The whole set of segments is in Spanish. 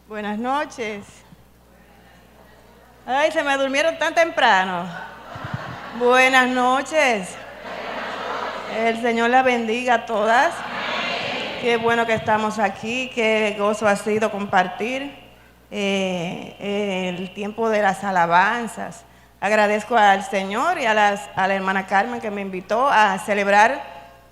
Buenas noches. Ay, se me durmieron tan temprano. Buenas noches. El Señor la bendiga a todas. Qué bueno que estamos aquí, qué gozo ha sido compartir el tiempo de las alabanzas. Agradezco al Señor y a la hermana Carmen que me invitó a celebrar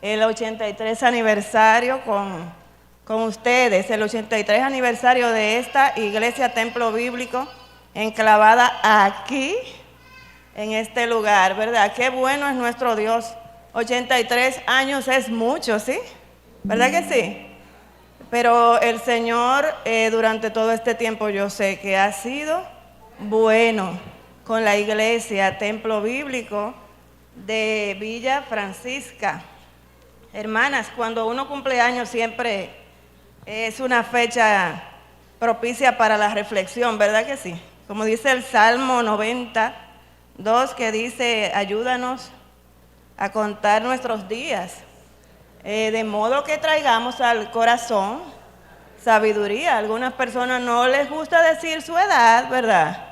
el 83 aniversario con ustedes, el 83 aniversario de esta iglesia templo bíblico enclavada aquí, en este lugar, ¿verdad? Qué bueno es nuestro Dios. 83 años es mucho, ¿sí? ¿Verdad que sí? Pero el Señor durante todo este tiempo yo sé que ha sido bueno con la iglesia templo bíblico de Villa Francisca. Hermanas, cuando uno cumple años siempre es una fecha propicia para la reflexión, ¿verdad que sí? Como dice el Salmo 92, que dice, ayúdanos a contar nuestros días, de modo que traigamos al corazón sabiduría. A algunas personas no les gusta decir su edad, ¿verdad?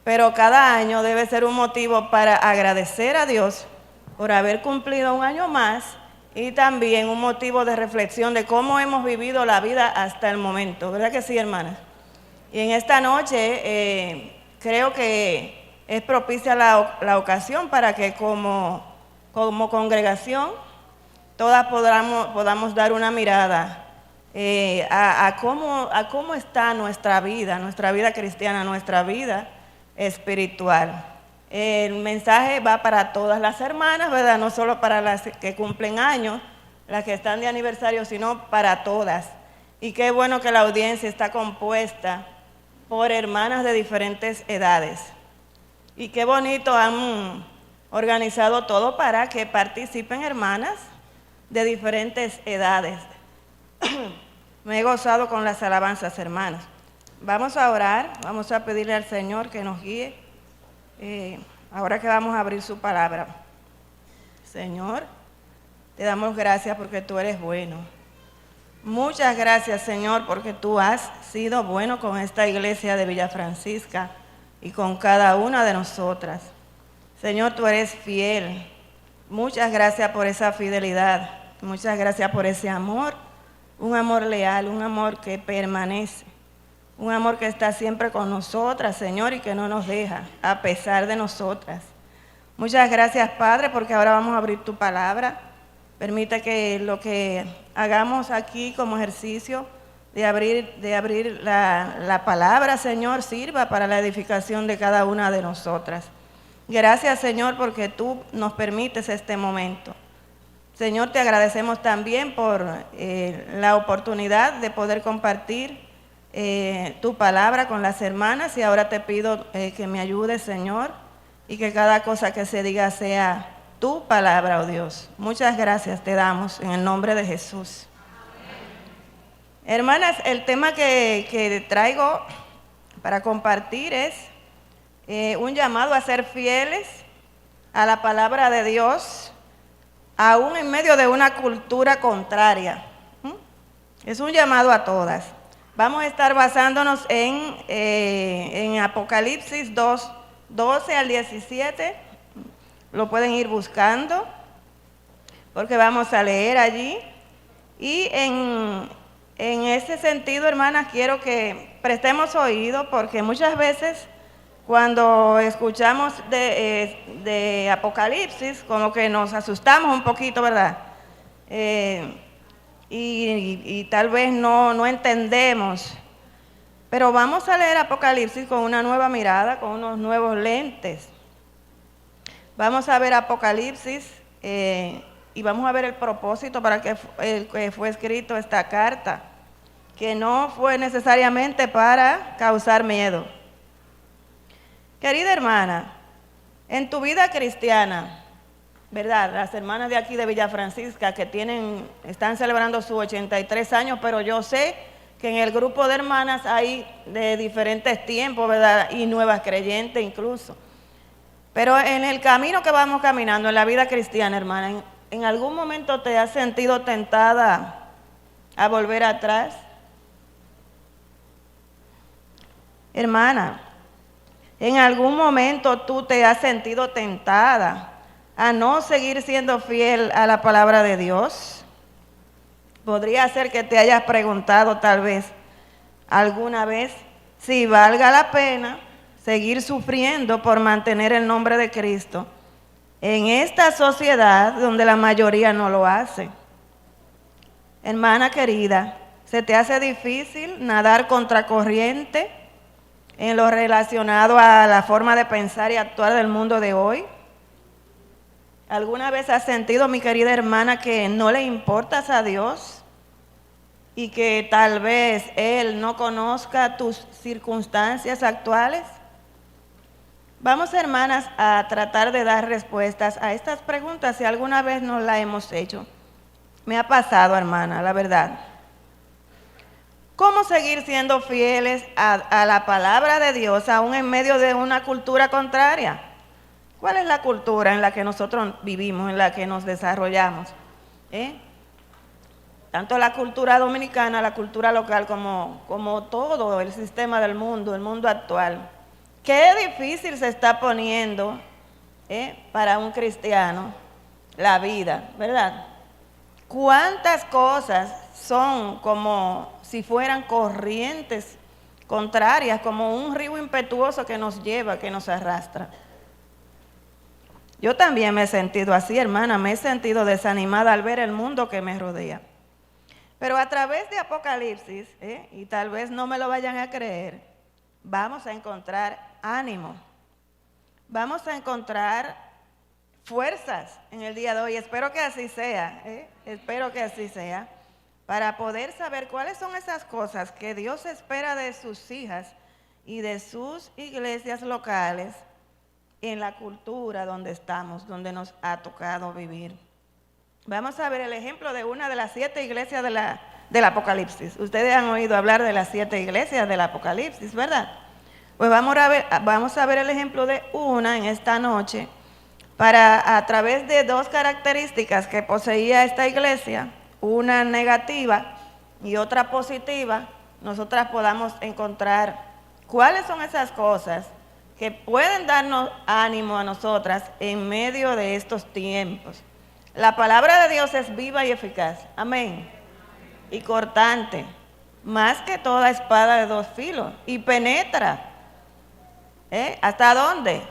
Pero cada año debe ser un motivo para agradecer a Dios por haber cumplido un año más y también un motivo de reflexión de cómo hemos vivido la vida hasta el momento, ¿verdad que sí, hermanas? Y en esta noche creo que es propicia la ocasión para que como congregación todas podamos dar una mirada a cómo está nuestra vida cristiana, nuestra vida espiritual. El mensaje va para todas las hermanas, ¿verdad? No solo para las que cumplen años, las que están de aniversario, sino para todas. Y qué bueno que la audiencia está compuesta por hermanas de diferentes edades. Y qué bonito han organizado todo para que participen hermanas de diferentes edades. Me he gozado con las alabanzas, hermanas. Vamos a orar, vamos a pedirle al Señor que nos guíe. Ahora que vamos a abrir su palabra. Señor, te damos gracias porque tú eres bueno. Muchas gracias, Señor, porque tú has sido bueno con esta iglesia de Villa Francisca y con cada una de nosotras. Señor, tú eres fiel. Muchas gracias por esa fidelidad. Muchas gracias por ese amor. Un amor leal, un amor que permanece. Un amor que está siempre con nosotras, Señor, y que no nos deja, a pesar de nosotras. Muchas gracias, Padre, porque ahora vamos a abrir tu palabra. Permite que lo que hagamos aquí como ejercicio de abrir la palabra, Señor, sirva para la edificación de cada una de nosotras. Gracias, Señor, porque tú nos permites este momento. Señor, te agradecemos también por la oportunidad de poder compartir tu palabra con las hermanas, y ahora te pido que me ayudes, Señor, y que cada cosa que se diga sea tu palabra, oh Dios. Muchas gracias te damos en el nombre de Jesús. Amén. Hermanas, el tema que traigo para compartir es un llamado a ser fieles a la palabra de Dios, aún en medio de una cultura contraria. Es un llamado a todas. Vamos a estar basándonos en Apocalipsis 2, 12 al 17. Lo pueden ir buscando, porque vamos a leer allí. Y en ese sentido, hermanas, quiero que prestemos oído, porque muchas veces cuando escuchamos de Apocalipsis, como que nos asustamos un poquito, ¿verdad? Y tal vez no entendemos. Pero vamos a leer Apocalipsis con una nueva mirada, con unos nuevos lentes. Vamos a ver Apocalipsis y vamos a ver el propósito para que fue escrito esta carta, que no fue necesariamente para causar miedo. Querida hermana, en tu vida cristiana, ¿verdad? Las hermanas de aquí de Villa Francisca que están celebrando sus 83 años, pero yo sé que en el grupo de hermanas hay de diferentes tiempos, ¿verdad? Y nuevas creyentes incluso. Pero en el camino que vamos caminando, en la vida cristiana, hermana, ¿en algún momento te has sentido tentada a volver atrás? Hermana, ¿en algún momento tú te has sentido tentada a no seguir siendo fiel a la palabra de Dios? Podría ser que te hayas preguntado tal vez alguna vez si valga la pena seguir sufriendo por mantener el nombre de Cristo en esta sociedad donde la mayoría no lo hace. Hermana querida, ¿se te hace difícil nadar contracorriente en lo relacionado a la forma de pensar y actuar del mundo de hoy? ¿Alguna vez has sentido, mi querida hermana, que no le importas a Dios y que tal vez Él no conozca tus circunstancias actuales? Vamos, hermanas, a tratar de dar respuestas a estas preguntas si alguna vez nos las hemos hecho. Me ha pasado, hermana, la verdad. ¿Cómo seguir siendo fieles a la palabra de Dios aún en medio de una cultura contraria? ¿Cuál es la cultura en la que nosotros vivimos, en la que nos desarrollamos? Tanto la cultura dominicana, la cultura local, como todo el sistema del mundo, el mundo actual. Qué difícil se está poniendo para un cristiano la vida, ¿verdad? ¿Cuántas cosas son como si fueran corrientes contrarias, como un río impetuoso que nos lleva, que nos arrastra? Yo también me he sentido así, hermana, me he sentido desanimada al ver el mundo que me rodea. Pero a través de Apocalipsis, y tal vez no me lo vayan a creer, vamos a encontrar ánimo, vamos a encontrar fuerzas en el día de hoy. Espero que así sea, espero que así sea, para poder saber cuáles son esas cosas que Dios espera de sus hijas y de sus iglesias locales en la cultura donde estamos, donde nos ha tocado vivir. Vamos a ver el ejemplo de una de las 7 iglesias del Apocalipsis. Ustedes han oído hablar de las 7 iglesias del Apocalipsis, ¿verdad? Pues vamos a ver el ejemplo de una en esta noche, para a través de 2 características que poseía esta iglesia, una negativa y otra positiva, nosotras podamos encontrar cuáles son esas cosas que pueden darnos ánimo a nosotras en medio de estos tiempos. La palabra de Dios es viva y eficaz, amén, y cortante, más que toda espada de 2 filos, y penetra, ¿hasta dónde?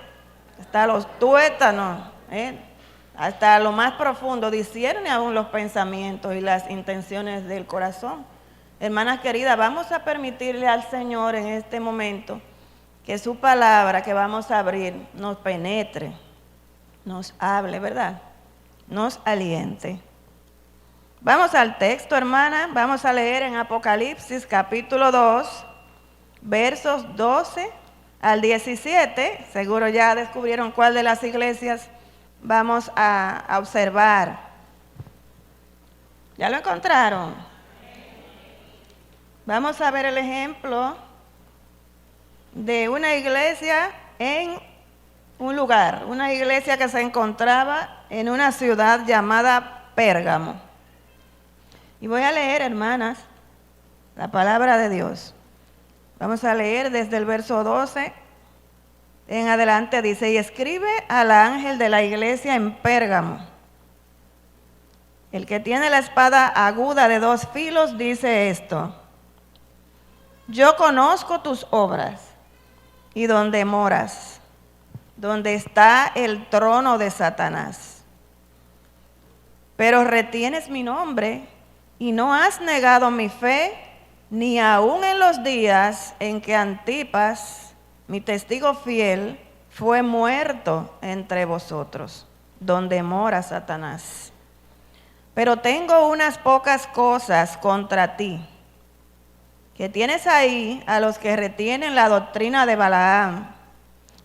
Hasta los tuétanos, hasta lo más profundo, discierne aún los pensamientos y las intenciones del corazón. Hermanas queridas, vamos a permitirle al Señor en este momento que su palabra que vamos a abrir nos penetre, nos hable, ¿verdad? Nos aliente. Vamos al texto, hermana. Vamos a leer en Apocalipsis capítulo 2, versos 12 al 17. Seguro ya descubrieron cuál de las iglesias vamos a observar. ¿Ya lo encontraron? Vamos a ver el ejemplo de una iglesia en un lugar, una iglesia que se encontraba en una ciudad llamada Pérgamo. Y voy a leer, hermanas, la palabra de Dios. Vamos a leer desde el verso 12 en adelante. Dice: y escribe al ángel de la iglesia en Pérgamo, el que tiene la espada aguda de 2 filos, dice esto: yo conozco tus obras y donde moras, donde está el trono de Satanás. Pero retienes mi nombre y no has negado mi fe, ni aun en los días en que Antipas, mi testigo fiel, fue muerto entre vosotros, donde mora Satanás. Pero tengo unas pocas cosas contra ti, que tienes ahí a los que retienen la doctrina de Balaam,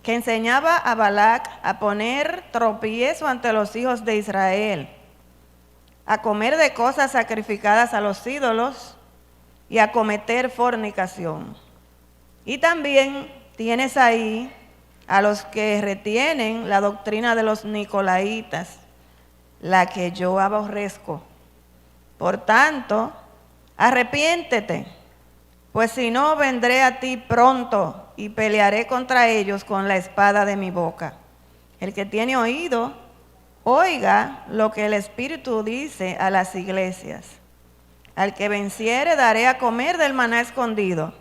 que enseñaba a Balac a poner tropiezo ante los hijos de Israel, a comer de cosas sacrificadas a los ídolos y a cometer fornicación. Y también tienes ahí a los que retienen la doctrina de los nicolaitas, la que yo aborrezco. Por tanto, arrepiéntete Pues si no, vendré a ti pronto y pelearé contra ellos con la espada de mi boca. El que tiene oído, oiga lo que el Espíritu dice a las iglesias. Al que venciere daré a comer del maná escondido,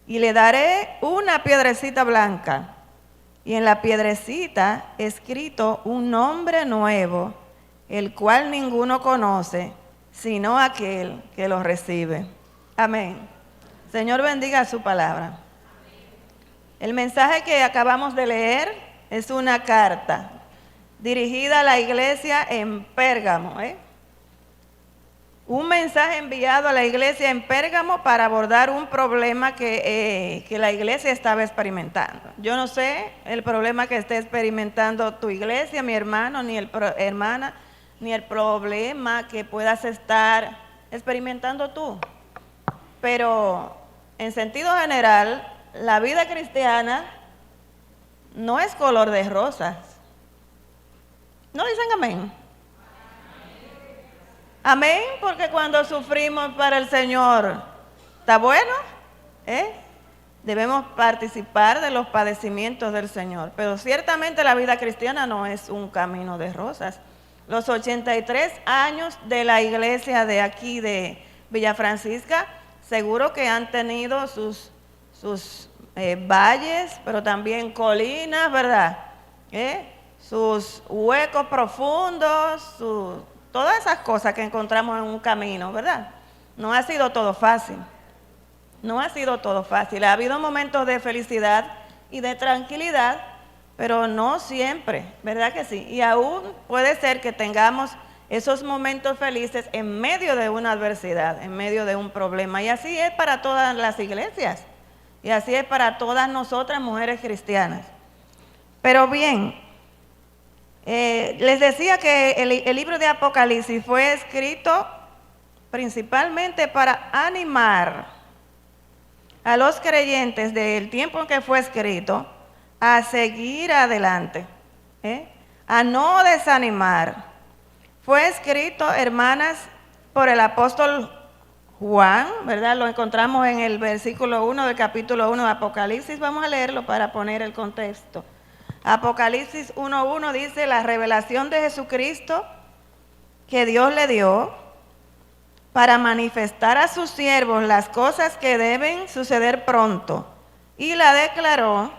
y le daré una piedrecita blanca, y en la piedrecita escrito un nombre nuevo, el cual ninguno conoce, sino aquel que lo recibe. Amén. Señor, bendiga su palabra. El mensaje que acabamos de leer es una carta dirigida a la iglesia en Pérgamo. Un mensaje enviado a la iglesia en Pérgamo para abordar un problema que la iglesia estaba experimentando. Yo no sé el problema que esté experimentando tu iglesia, mi hermano, ni hermana, ni el problema que puedas estar experimentando tú. Pero en sentido general, la vida cristiana no es color de rosas. ¿No dicen amén? Amén, porque cuando sufrimos para el Señor, ¿está bueno? Debemos participar de los padecimientos del Señor. Pero ciertamente la vida cristiana no es un camino de rosas. Los 83 años de la iglesia de aquí, de Villa Francisca, seguro que han tenido sus valles, pero también colinas, ¿verdad? Sus huecos profundos, todas esas cosas que encontramos en un camino, ¿verdad? No ha sido todo fácil. No ha sido todo fácil. Ha habido momentos de felicidad y de tranquilidad, pero no siempre, ¿verdad que sí? Y aún puede ser que tengamos esos momentos felices en medio de una adversidad, en medio de un problema. Y así es para todas las iglesias. Y así es para todas nosotras, mujeres cristianas. Pero bien, les decía que el libro de Apocalipsis fue escrito principalmente para animar a los creyentes del tiempo en que fue escrito a seguir adelante, a no desanimar. Fue escrito, hermanas, por el apóstol Juan, ¿verdad? Lo encontramos en el versículo 1 del capítulo 1 de Apocalipsis. Vamos a leerlo para poner el contexto. Apocalipsis 1:1 dice: la revelación de Jesucristo que Dios le dio para manifestar a sus siervos las cosas que deben suceder pronto, y la declaró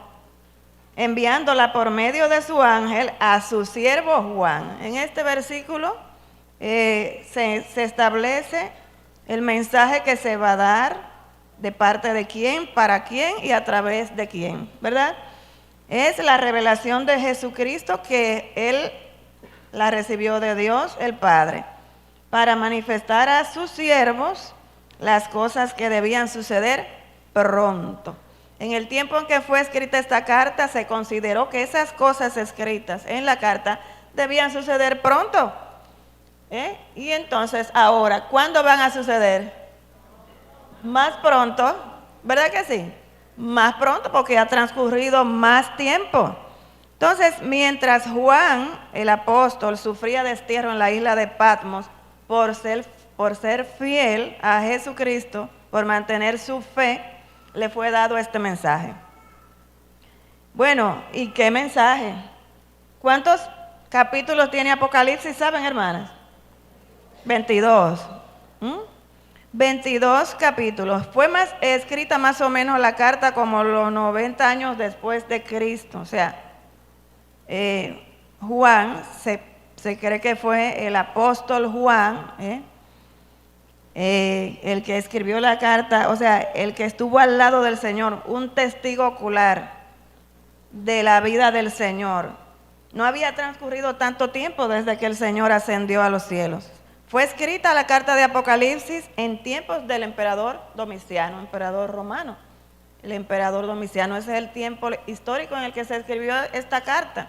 enviándola por medio de su ángel a su siervo Juan. En este versículo se establece el mensaje que se va a dar, de parte de quién, para quién y a través de quién, ¿verdad? Es la revelación de Jesucristo que Él la recibió de Dios el Padre, para manifestar a sus siervos las cosas que debían suceder pronto. En el tiempo en que fue escrita esta carta, se consideró que esas cosas escritas en la carta debían suceder pronto. Y entonces, ahora, ¿cuándo van a suceder? Más pronto, ¿verdad que sí? Más pronto, porque ha transcurrido más tiempo. Entonces, mientras Juan, el apóstol, sufría destierro en la isla de Patmos por ser fiel a Jesucristo, por mantener su fe, le fue dado este mensaje. Bueno, ¿y qué mensaje? ¿Cuántos capítulos tiene Apocalipsis, saben, hermanas? 22. 22 capítulos. Fue escrita más o menos la carta como los 90 años después de Cristo. O sea, Juan, se cree que fue el apóstol Juan, el que escribió la carta, o sea, el que estuvo al lado del Señor, un testigo ocular de la vida del Señor. No había transcurrido tanto tiempo desde que el Señor ascendió a los cielos. Fue escrita la carta de Apocalipsis en tiempos del emperador Domiciano, emperador romano. El emperador Domiciano, ese es el tiempo histórico en el que se escribió esta carta.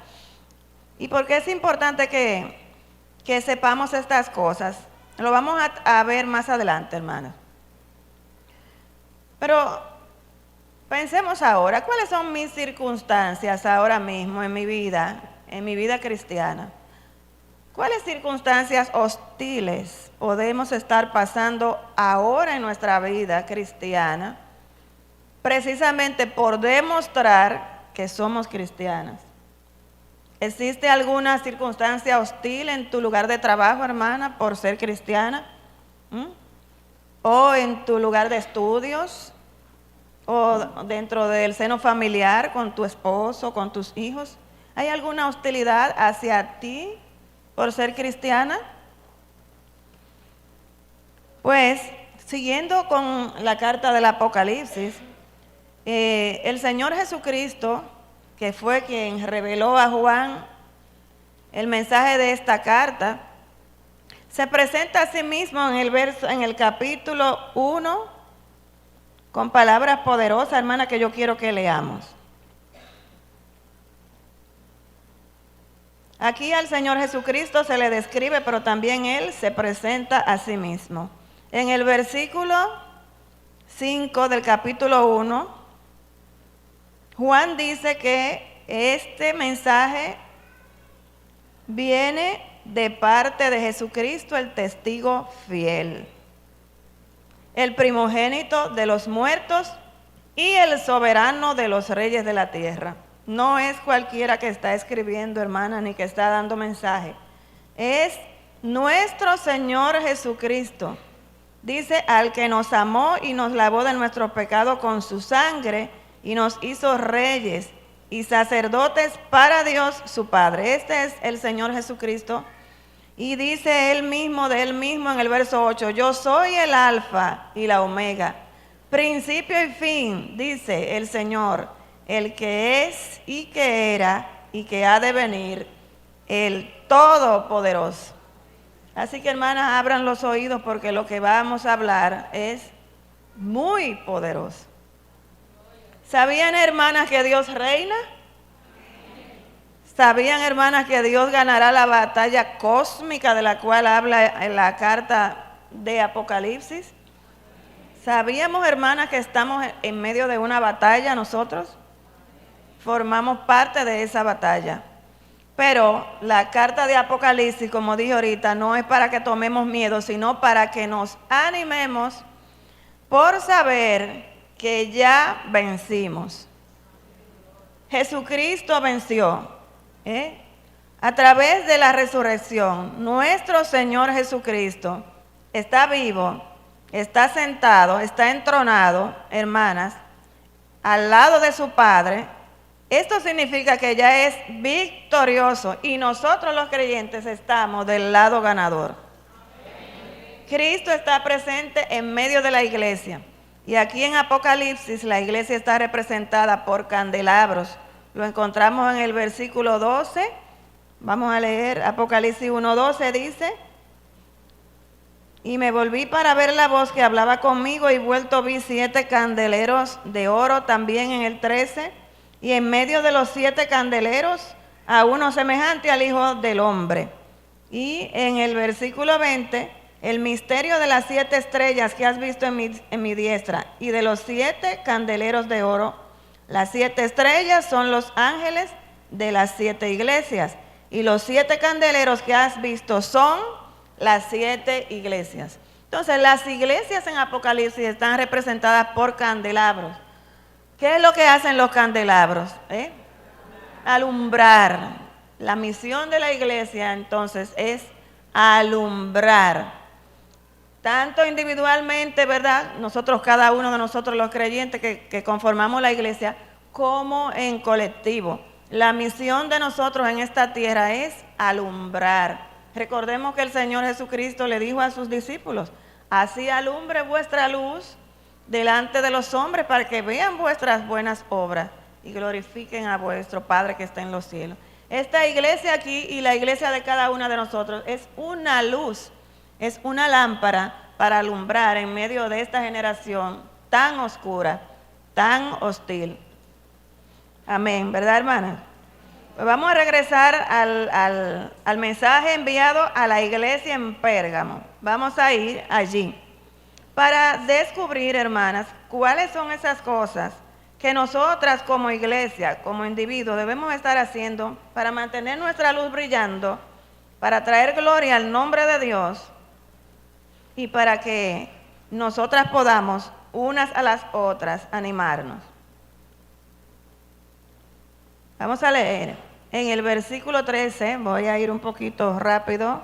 ¿Y por qué es importante que sepamos estas cosas? Lo vamos a ver más adelante, hermanos. Pero pensemos ahora, ¿cuáles son mis circunstancias ahora mismo en mi vida cristiana? ¿Cuáles circunstancias hostiles podemos estar pasando ahora en nuestra vida cristiana precisamente por demostrar que somos cristianas. ¿Existe alguna circunstancia hostil en tu lugar de trabajo, hermana, por ser cristiana? ¿O en tu lugar de estudios? ¿O dentro del seno familiar con tu esposo, con tus hijos? ¿Hay alguna hostilidad hacia ti por ser cristiana? Pues, siguiendo con la carta del Apocalipsis, el Señor Jesucristo, que fue quien reveló a Juan el mensaje de esta carta, se presenta a sí mismo en el capítulo 1 con palabras poderosas, hermana, que yo quiero que leamos. Aquí al Señor Jesucristo se le describe, pero también Él se presenta a sí mismo. En el versículo 5 del capítulo 1, Juan dice que este mensaje viene de parte de Jesucristo, el testigo fiel, el primogénito de los muertos y el soberano de los reyes de la tierra. No es cualquiera que está escribiendo, hermana, ni que está dando mensaje. Es nuestro Señor Jesucristo. Dice, al que nos amó y nos lavó de nuestros pecados con su sangre y nos hizo reyes y sacerdotes para Dios su Padre. Este es el Señor Jesucristo. Y dice él mismo, de él mismo en el verso 8, yo soy el alfa y la omega, principio y fin, dice el Señor, el que es y que era y que ha de venir, el Todopoderoso. Así que, hermanas, abran los oídos porque lo que vamos a hablar es muy poderoso. ¿Sabían, hermanas, que Dios reina? ¿Sabían, hermanas, que Dios ganará la batalla cósmica de la cual habla en la carta de Apocalipsis? ¿Sabíamos, hermanas, que estamos en medio de una batalla nosotros? Formamos parte de esa batalla. Pero la carta de Apocalipsis, como dije ahorita, no es para que tomemos miedo, sino para que nos animemos por saber que ya vencimos. Jesucristo venció. A través de la resurrección, nuestro Señor Jesucristo está vivo, está sentado, está entronado, hermanas, al lado de su Padre. Esto significa que ya es victorioso y nosotros los creyentes estamos del lado ganador. Cristo está presente en medio de la iglesia. Y aquí en Apocalipsis la iglesia está representada por candelabros. Lo encontramos en el versículo 12. Vamos a leer Apocalipsis 1:12, dice: y me volví para ver la voz que hablaba conmigo y vuelto vi 7 candeleros de oro también en el 13. Y en medio de los 7 candeleros a uno semejante al Hijo del Hombre. Y en el versículo 20, el misterio de las 7 estrellas que has visto en mi diestra y de los 7 candeleros de oro. Las 7 estrellas son los ángeles de las 7 iglesias y los 7 candeleros que has visto son las 7 iglesias. Entonces, las iglesias en Apocalipsis están representadas por candelabros. ¿Qué es lo que hacen los candelabros? Alumbrar. La misión de la iglesia entonces es alumbrar. Tanto individualmente, ¿verdad? Nosotros, cada uno de nosotros los creyentes que conformamos la iglesia, como en colectivo. La misión de nosotros en esta tierra es alumbrar. Recordemos que el Señor Jesucristo le dijo a sus discípulos, así alumbre vuestra luz delante de los hombres para que vean vuestras buenas obras y glorifiquen a vuestro Padre que está en los cielos. Esta iglesia aquí y la iglesia de cada una de nosotros es una luz, es una lámpara para alumbrar en medio de esta generación tan oscura, tan hostil. Amén, ¿verdad, hermanas? Pues vamos a regresar al mensaje enviado a la iglesia en Pérgamo. Vamos a ir allí para descubrir, hermanas, cuáles son esas cosas que nosotras como iglesia, como individuos, debemos estar haciendo para mantener nuestra luz brillando, para traer gloria al nombre de Dios y para que nosotras podamos unas a las otras, animarnos. Vamos a leer en el versículo 13, voy a ir un poquito rápido.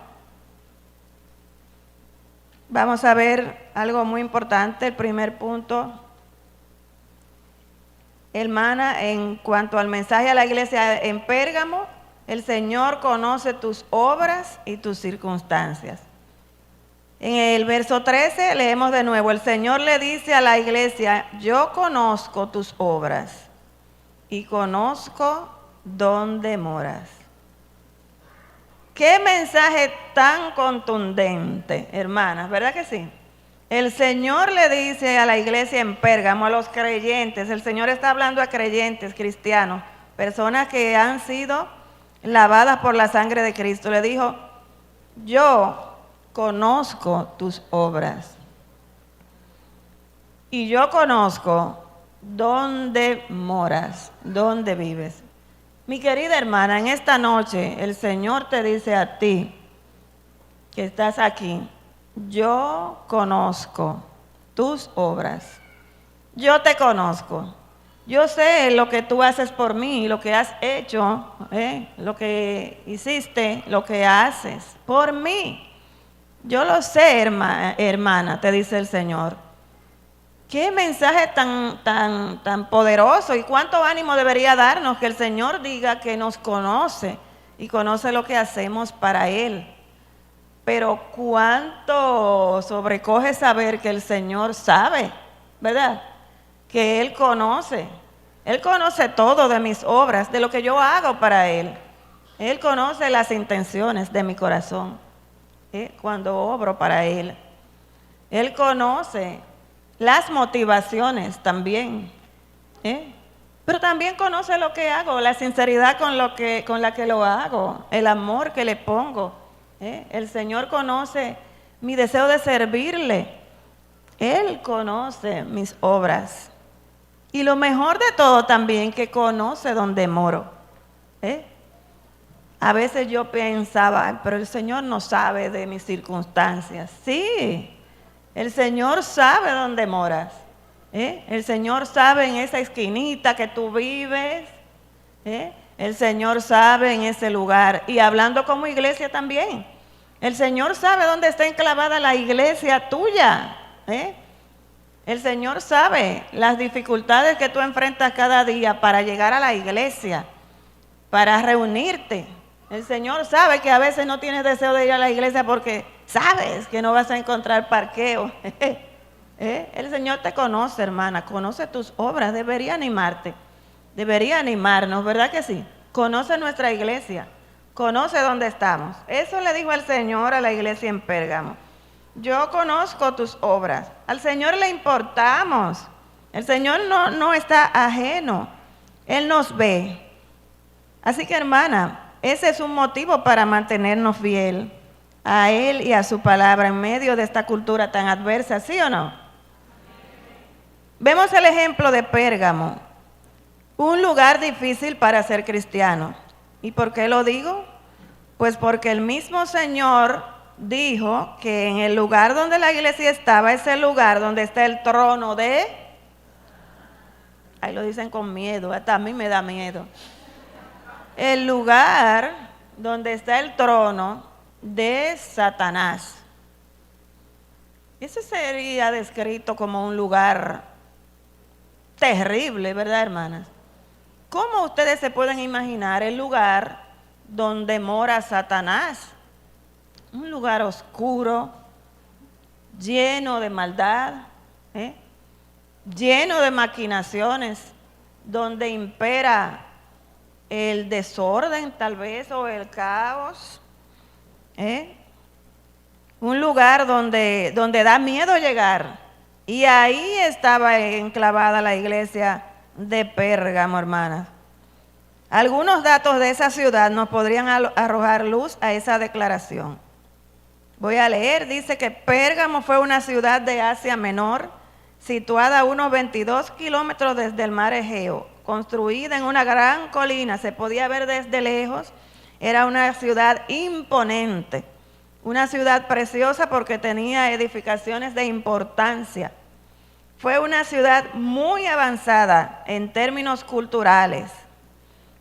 Vamos a ver algo muy importante, el primer punto. Hermana, en cuanto al mensaje a la iglesia en Pérgamo, el Señor conoce tus obras y tus circunstancias. En el verso 13 leemos de nuevo, el Señor le dice a la iglesia, yo conozco tus obras y conozco dónde moras. Qué mensaje tan contundente, hermanas, ¿verdad que sí? El Señor le dice a la iglesia en Pérgamo, a los creyentes, el Señor está hablando a creyentes, cristianos, personas que han sido lavadas por la sangre de Cristo. Le dijo, yo conozco tus obras y yo conozco dónde moras, dónde vives. Mi querida hermana, en esta noche el Señor te dice a ti que estás aquí, yo conozco tus obras, yo te conozco, yo sé lo que tú haces por mí, lo que has hecho, lo que hiciste, lo que haces por mí. Yo lo sé, hermana, te dice el Señor. Qué mensaje tan poderoso y cuánto ánimo debería darnos que el Señor diga que nos conoce y conoce lo que hacemos para Él. Pero cuánto sobrecoge saber que el Señor sabe, ¿verdad? Que Él conoce todo de mis obras, de lo que yo hago para Él. Él conoce las intenciones de mi corazón, cuando obro para Él. Él conoce las motivaciones también, pero también conoce lo que hago, la sinceridad con la que lo hago, el amor que le pongo. El Señor conoce mi deseo de servirle. Él conoce mis obras. Y lo mejor de todo también, que conoce dónde moro. A veces yo pensaba, pero el Señor no sabe de mis circunstancias. Sí, el Señor sabe dónde moras. El Señor sabe en esa esquinita que tú vives. El Señor sabe en ese lugar. Y hablando como iglesia también. El Señor sabe dónde está enclavada la iglesia tuya. El Señor sabe las dificultades que tú enfrentas cada día para llegar a la iglesia, para reunirte. El Señor sabe que a veces no tienes deseo de ir a la iglesia porque sabes que no vas a encontrar parqueo. El Señor te conoce, hermana, conoce tus obras, debería animarte, debería animarnos, ¿verdad que sí? Conoce nuestra iglesia, conoce dónde estamos. Eso le dijo el Señor a la iglesia en Pérgamo. Yo conozco tus obras. Al Señor le importamos. El Señor no está ajeno. Él nos ve. Así que, hermana, ese es un motivo para mantenernos fiel a Él y a su palabra en medio de esta cultura tan adversa, ¿sí o no? Vemos el ejemplo de Pérgamo, un lugar difícil para ser cristiano. ¿Y por qué lo digo? Pues porque el mismo Señor dijo que en el lugar donde la iglesia estaba, es el lugar donde está el trono de... Ahí lo dicen con miedo, hasta a mí me da miedo. El lugar donde está el trono de Satanás. Ese sería descrito como un lugar terrible, ¿verdad, hermanas? ¿Cómo ustedes se pueden imaginar el lugar donde mora Satanás? Un lugar oscuro, lleno de maldad, lleno de maquinaciones, donde impera el desorden tal vez o el caos. Un lugar donde da miedo llegar. Y ahí estaba enclavada la iglesia de Pérgamo, hermanas. Algunos datos de esa ciudad nos podrían arrojar luz a esa declaración. Voy a leer, dice que Pérgamo fue una ciudad de Asia Menor, situada a unos 22 kilómetros desde el mar Egeo, construida en una gran colina, se podía ver desde lejos. Era una ciudad imponente, una ciudad preciosa porque tenía edificaciones de importancia. fue una ciudad muy avanzada en términos culturales,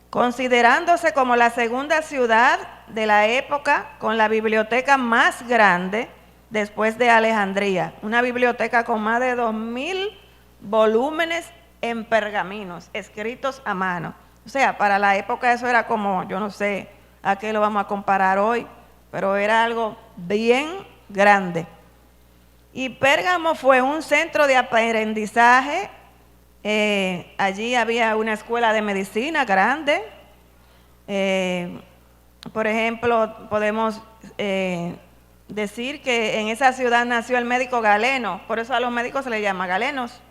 considerándose como la segunda ciudad de la época con la biblioteca más grande después de Alejandría, una biblioteca con más de 2000 volúmenes en pergaminos, escritos a mano. O sea, para la época eso era como, yo no sé a qué lo vamos a comparar hoy, pero era algo bien grande. Y Pérgamo fue un centro de aprendizaje. Allí había una escuela de medicina grande. Por ejemplo, podemos decir que en esa ciudad nació el médico Galeno, por eso a los médicos se les llama galenos.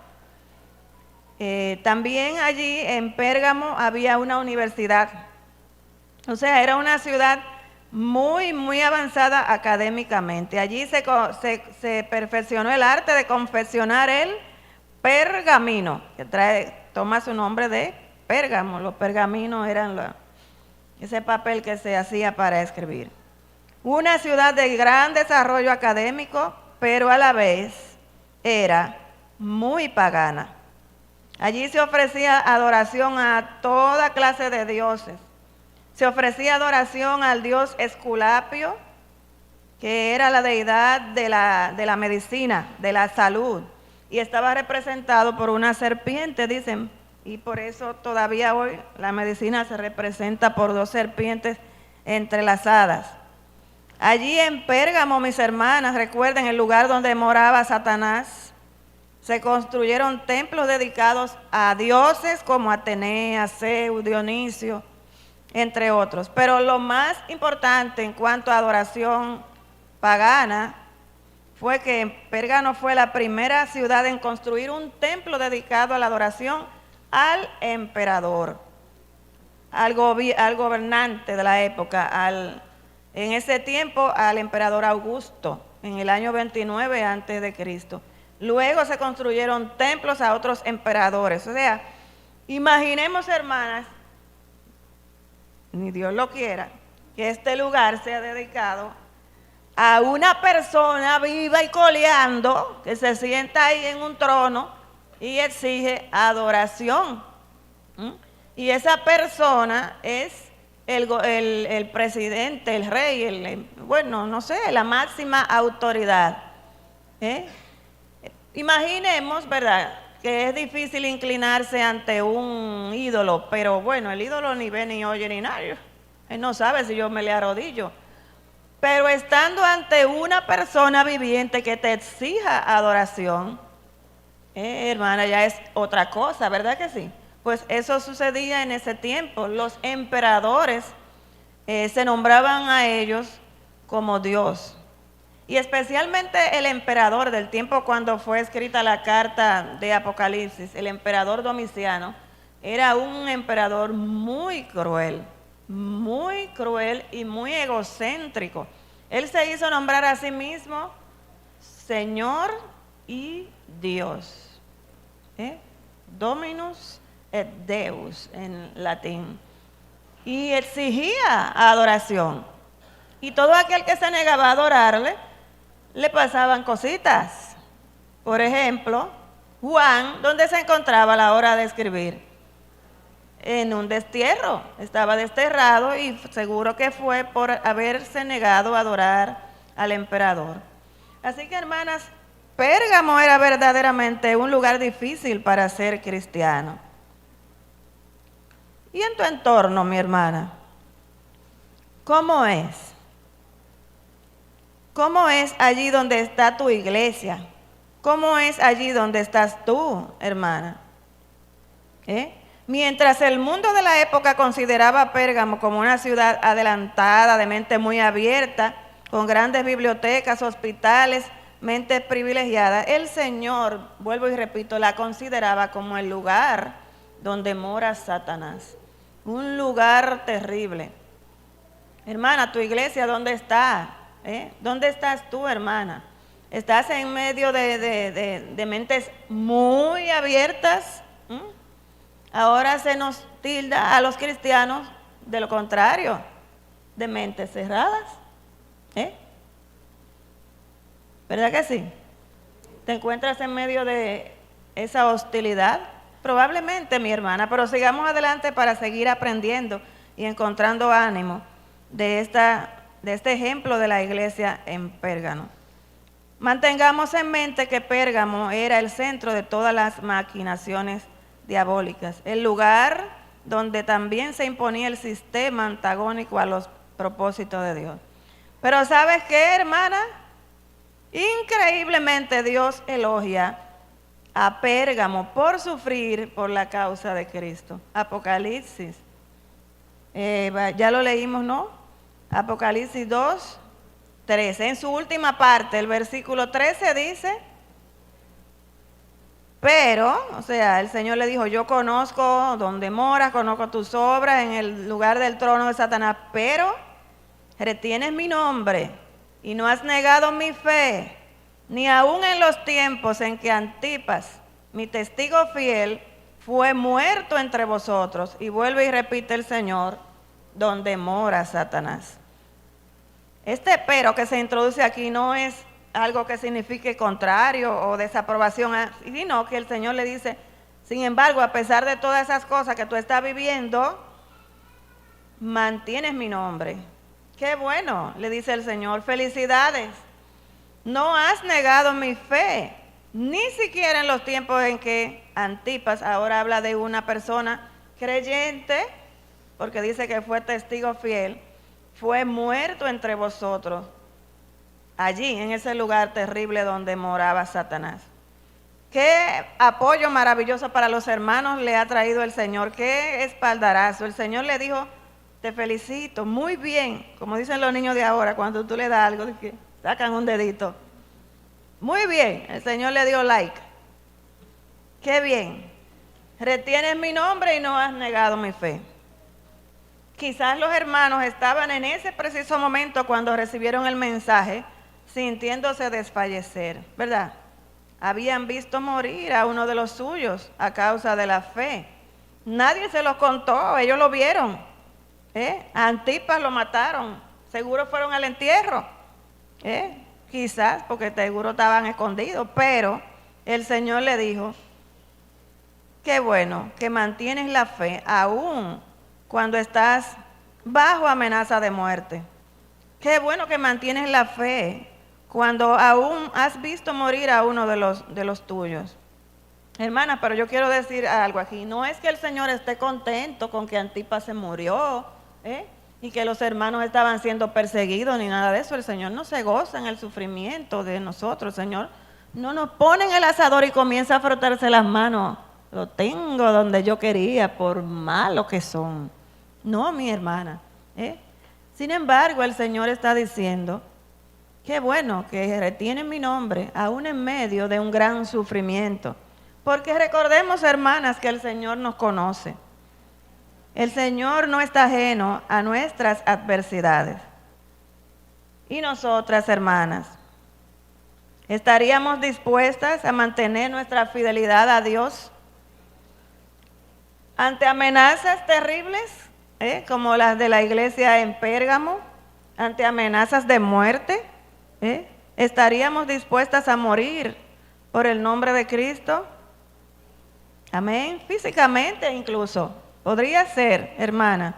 También allí en Pérgamo había una universidad. O sea, era una ciudad muy, muy avanzada académicamente. Allí se perfeccionó el arte de confeccionar el pergamino, que toma su nombre de Pérgamo. Los pergaminos eran ese papel que se hacía para escribir. Una ciudad de gran desarrollo académico, pero a la vez era muy pagana. Allí se ofrecía adoración a toda clase de dioses. Se ofrecía adoración al dios Esculapio, que era la deidad de la medicina, de la salud, y estaba representado por una serpiente, dicen, y por eso todavía hoy la medicina se representa por 2 serpientes entrelazadas. Allí en Pérgamo, mis hermanas, recuerden el lugar donde moraba Satanás, se construyeron templos dedicados a dioses como Atenea, Zeus, Dionisio, entre otros. Pero lo más importante en cuanto a adoración pagana fue que Pérgamo fue la primera ciudad en construir un templo dedicado a la adoración al emperador, al gobernante de la época, en ese tiempo al emperador Augusto, en el año 29 antes de Cristo. Luego se construyeron templos a otros emperadores. O sea, imaginemos, hermanas, ni Dios lo quiera, que este lugar sea dedicado a una persona viva y coleando que se sienta ahí en un trono y exige adoración. Y esa persona es el presidente, el rey, bueno, no sé, la máxima autoridad. Imaginemos, ¿verdad?, que es difícil inclinarse ante un ídolo, pero bueno, el ídolo ni ve, ni oye, ni nada. Él no sabe si yo me le arrodillo. Pero estando ante una persona viviente que te exija adoración, hermana, ya es otra cosa, ¿verdad que sí? Pues eso sucedía en ese tiempo. Los emperadores se nombraban a ellos como Dios. Y especialmente el emperador del tiempo cuando fue escrita la carta de Apocalipsis, el emperador Domiciano, era un emperador muy cruel y muy egocéntrico. Él se hizo nombrar a sí mismo Señor y Dios. Dominus et Deus en latín. Y exigía adoración. Y todo aquel que se negaba a adorarle, le pasaban cositas. Por ejemplo, Juan, ¿dónde se encontraba a la hora de escribir? En un destierro. Estaba desterrado y seguro que fue por haberse negado a adorar al emperador. Así que, hermanas, Pérgamo era verdaderamente un lugar difícil para ser cristiano. ¿Y en tu entorno, mi hermana? ¿Cómo es? ¿Cómo es allí donde está tu iglesia? ¿Cómo es allí donde estás tú, hermana? Mientras el mundo de la época consideraba a Pérgamo como una ciudad adelantada, de mente muy abierta, con grandes bibliotecas, hospitales, mentes privilegiadas, el Señor, vuelvo y repito, la consideraba como el lugar donde mora Satanás. Un lugar terrible. Hermana, tu iglesia, ¿dónde está? ¿Dónde estás tú, hermana? ¿Estás en medio de mentes muy abiertas? Ahora se nos tilda a los cristianos de lo contrario, de mentes cerradas. ¿Verdad que sí? Te encuentras en medio de esa hostilidad? Probablemente, mi hermana, pero sigamos adelante para seguir aprendiendo y encontrando ánimo de este ejemplo de la iglesia en Pérgamo. Mantengamos en mente que Pérgamo era el centro de todas las maquinaciones diabólicas, el lugar donde también se imponía el sistema antagónico a los propósitos de Dios. Pero ¿sabes qué, hermana? Increíblemente Dios elogia a Pérgamo por sufrir por la causa de Cristo. Apocalipsis, ya lo leímos, ¿no? Apocalipsis 2, 13. En su última parte, el versículo 13 dice, pero, o sea, el Señor le dijo, yo conozco donde moras, conozco tus obras en el lugar del trono de Satanás, pero retienes mi nombre y no has negado mi fe, ni aun en los tiempos en que Antipas, mi testigo fiel, fue muerto entre vosotros. Y vuelve y repite el Señor, donde mora Satanás. Este pero que se introduce aquí no es algo que signifique contrario o desaprobación, sino que el Señor le dice, sin embargo, a pesar de todas esas cosas que tú estás viviendo, mantienes mi nombre. Qué bueno, le dice el Señor, felicidades. No has negado mi fe, ni siquiera en los tiempos en que Antipas, ahora habla de una persona creyente, porque dice que fue testigo fiel, fue muerto entre vosotros, allí en ese lugar terrible donde moraba Satanás. Qué apoyo maravilloso para los hermanos le ha traído el Señor, qué espaldarazo. El Señor le dijo, te felicito, muy bien, como dicen los niños de ahora, cuando tú le das algo, que sacan un dedito. Muy bien, el Señor le dio like. Qué bien, retienes mi nombre y no has negado mi fe. Quizás los hermanos estaban en ese preciso momento cuando recibieron el mensaje, sintiéndose desfallecer, ¿verdad? Habían visto morir a uno de los suyos a causa de la fe. Nadie se los contó, ellos lo vieron. A Antipas lo mataron, seguro fueron al entierro. Quizás, porque seguro estaban escondidos, pero el Señor le dijo, qué bueno que mantienes la fe aún cuando estás bajo amenaza de muerte. Qué bueno que mantienes la fe cuando aún has visto morir a uno de los tuyos. Hermana, pero yo quiero decir algo aquí. No es que el Señor esté contento con que Antipas se murió, y que los hermanos estaban siendo perseguidos, ni nada de eso. El Señor no se goza en el sufrimiento de nosotros. El Señor no nos pone en el asador y comienza a frotarse las manos. Lo tengo donde yo quería, por malo que son. No, mi hermana. Sin embargo, el Señor está diciendo, qué bueno que retienen mi nombre, aún en medio de un gran sufrimiento. Porque recordemos, hermanas, que el Señor nos conoce. El Señor no está ajeno a nuestras adversidades. Y nosotras, hermanas, ¿estaríamos dispuestas a mantener nuestra fidelidad a Dios ante amenazas terribles, como las de la iglesia en Pérgamo, ante amenazas de muerte? ¿Estaríamos dispuestas a morir por el nombre de Cristo? Amén. Físicamente incluso. Podría ser, hermana,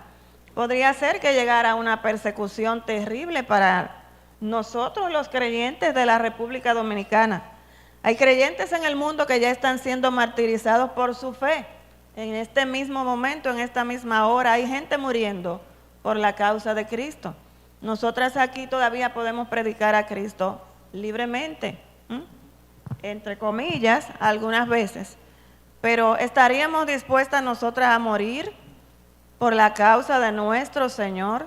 podría ser que llegara una persecución terrible para nosotros los creyentes de la República Dominicana. Hay creyentes en el mundo que ya están siendo martirizados por su fe. En este mismo momento, en esta misma hora, hay gente muriendo por la causa de Cristo. Nosotras aquí todavía podemos predicar a Cristo libremente, entre comillas, algunas veces. Pero ¿estaríamos dispuestas nosotras a morir por la causa de nuestro Señor?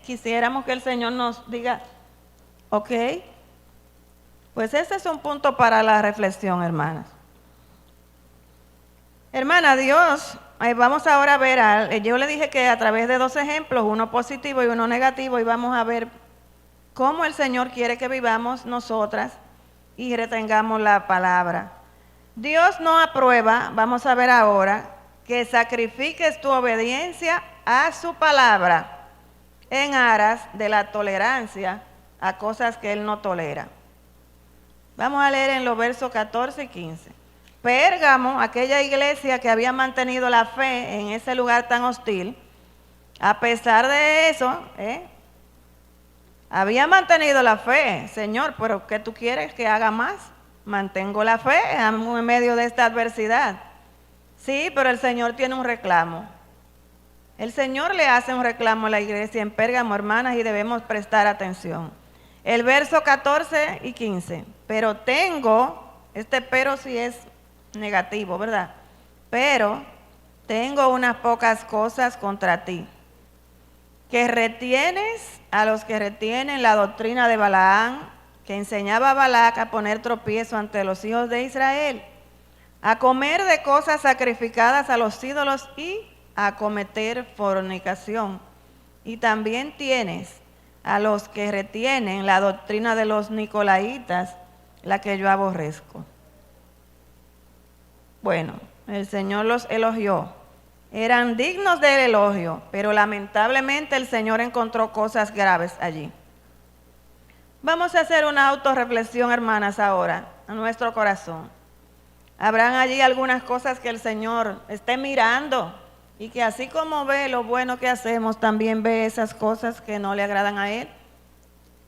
Quisiéramos que el Señor nos diga, ok, pues ese es un punto para la reflexión, hermanas. Hermana, Dios, vamos ahora a ver, yo le dije que a través de dos ejemplos, uno positivo y uno negativo, y vamos a ver cómo el Señor quiere que vivamos nosotras y retengamos la palabra. Dios no aprueba, vamos a ver ahora, que sacrifiques tu obediencia a su palabra en aras de la tolerancia a cosas que Él no tolera. Vamos a leer en los versos 14 y 15. Pérgamo, aquella iglesia que había mantenido la fe en ese lugar tan hostil, a pesar de eso, había mantenido la fe. Señor, pero ¿qué tú quieres que haga más? Mantengo la fe en medio de esta adversidad. Sí, pero el Señor tiene un reclamo. El Señor le hace un reclamo a la iglesia en Pérgamo, hermanas, y debemos prestar atención. El verso 14 y 15. Pero tengo, este pero sí es negativo, ¿verdad? Pero tengo unas pocas cosas contra ti, que retienes a los que retienen la doctrina de Balaam, que enseñaba a Balac a poner tropiezo ante los hijos de Israel, a comer de cosas sacrificadas a los ídolos y a cometer fornicación. Y también tienes a los que retienen la doctrina de los nicolaitas, la que yo aborrezco. Bueno, el Señor los elogió. Eran dignos del elogio, pero lamentablemente el Señor encontró cosas graves allí. Vamos a hacer una autorreflexión, hermanas, ahora, a nuestro corazón. Habrán allí algunas cosas que el Señor esté mirando y que así como ve lo bueno que hacemos, también ve esas cosas que no le agradan a Él.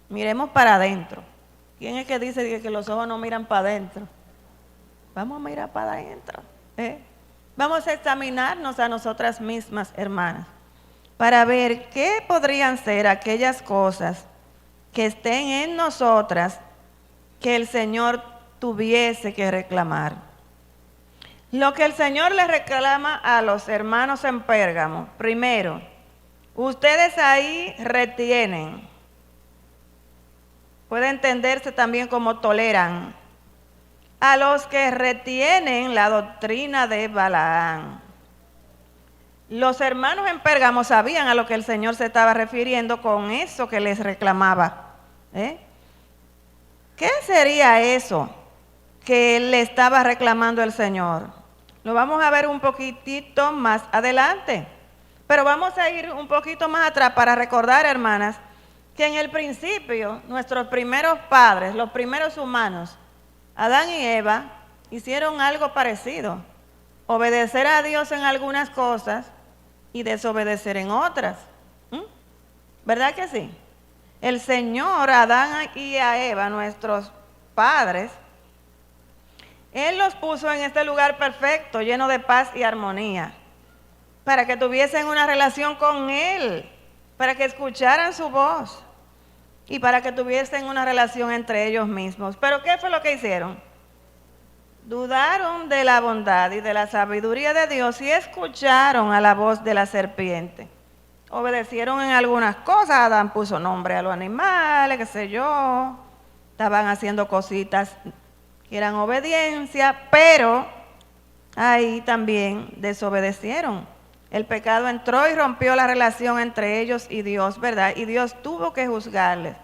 Miremos para adentro. ¿Quién es que dice que los ojos no miran para adentro? Vamos a mirar para adentro. Vamos a examinarnos a nosotras mismas, hermanas, para ver qué podrían ser aquellas cosas que estén en nosotras que el Señor tuviese que reclamar. Lo que el Señor le reclama a los hermanos en Pérgamo, primero, ustedes ahí retienen, puede entenderse también como toleran, a los que retienen la doctrina de Balaam. Los hermanos en Pérgamo sabían a lo que el Señor se estaba refiriendo con eso que les reclamaba. ¿Qué sería eso que le estaba reclamando el Señor? Lo vamos a ver un poquitito más adelante. Pero vamos a ir un poquito más atrás para recordar, hermanas, que en el principio nuestros primeros padres, los primeros humanos, Adán y Eva, hicieron algo parecido. Obedecer a Dios en algunas cosas y desobedecer en otras. ¿Verdad que sí? El Señor, a Adán y a Eva, nuestros padres, Él los puso en este lugar perfecto, lleno de paz y armonía, para que tuviesen una relación con Él, para que escucharan su voz y para que tuviesen una relación entre ellos mismos. ¿Pero qué fue lo que hicieron? Dudaron de la bondad y de la sabiduría de Dios y escucharon a la voz de la serpiente. Obedecieron en algunas cosas. Adán puso nombre a los animales, qué sé yo. Estaban haciendo cositas que eran obediencia, pero ahí también desobedecieron. El pecado entró y rompió la relación entre ellos y Dios, ¿verdad? Y Dios tuvo que juzgarles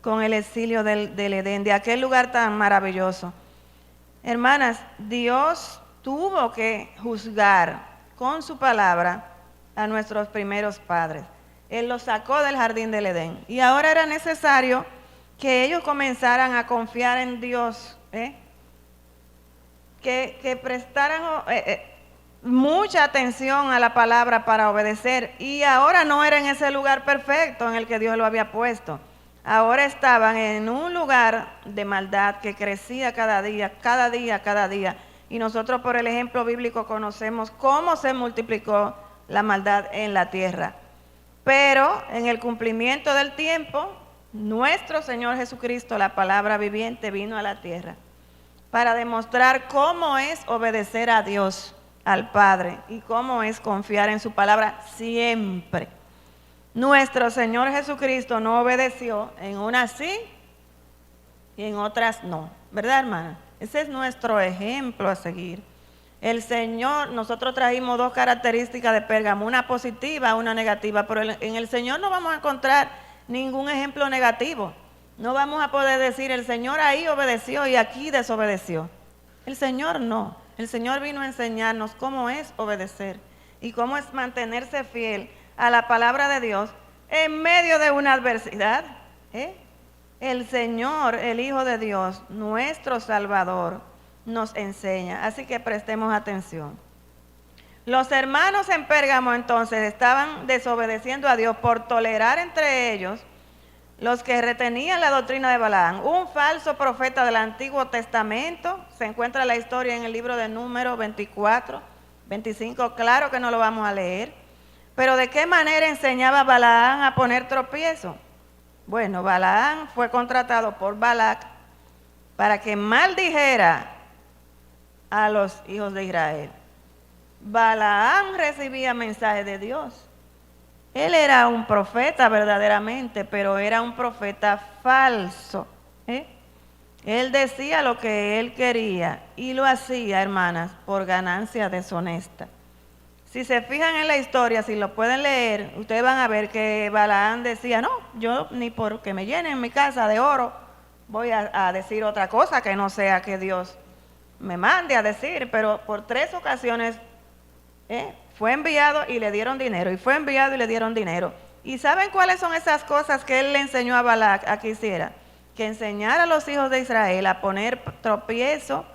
con el exilio del Edén, de aquel lugar tan maravilloso. Hermanas, Dios tuvo que juzgar con su palabra a nuestros primeros padres. Él los sacó del jardín del Edén. Y ahora era necesario que ellos comenzaran a confiar en Dios, que prestaran mucha atención a la palabra para obedecer. Y ahora no era en ese lugar perfecto en el que Dios lo había puesto. Ahora estaban en un lugar de maldad que crecía cada día, cada día, cada día. Y nosotros por el ejemplo bíblico conocemos cómo se multiplicó la maldad en la tierra. Pero en el cumplimiento del tiempo, nuestro Señor Jesucristo, la palabra viviente, vino a la tierra para demostrar cómo es obedecer a Dios, al Padre, y cómo es confiar en su palabra siempre. Nuestro Señor Jesucristo no obedeció, en unas sí y en otras no. ¿Verdad, hermana? Ese es nuestro ejemplo a seguir. El Señor, nosotros trajimos dos características de Pérgamo, una positiva, una negativa, pero en el Señor no vamos a encontrar ningún ejemplo negativo. No vamos a poder decir, el Señor ahí obedeció y aquí desobedeció. El Señor no. El Señor vino a enseñarnos cómo es obedecer y cómo es mantenerse fiel a la palabra de Dios en medio de una adversidad. El Señor, el Hijo de Dios, nuestro Salvador, nos enseña. Así que prestemos atención. Los hermanos en Pérgamo entonces estaban desobedeciendo a Dios por tolerar entre ellos los que retenían la doctrina de Balaam, un falso profeta del Antiguo Testamento. Se encuentra la historia en el libro de Números 24, 25, claro que no lo vamos a leer. Pero ¿de qué manera enseñaba Balaam a poner tropiezo? Bueno, Balaam fue contratado por Balac para que maldijera a los hijos de Israel. Balaam recibía mensajes de Dios. Él era un profeta verdaderamente, pero era un profeta falso. Él decía lo que él quería y lo hacía, hermanas, por ganancia deshonesta. Si se fijan en la historia, si lo pueden leer, ustedes van a ver que Balaam decía, no, yo ni porque me llenen mi casa de oro voy a decir otra cosa que no sea que Dios me mande a decir, pero por 3 ocasiones fue enviado y le dieron dinero, y fue enviado y le dieron dinero. ¿Y saben cuáles son esas cosas que él le enseñó a Balac a que hiciera? Que enseñara a los hijos de Israel a poner tropiezo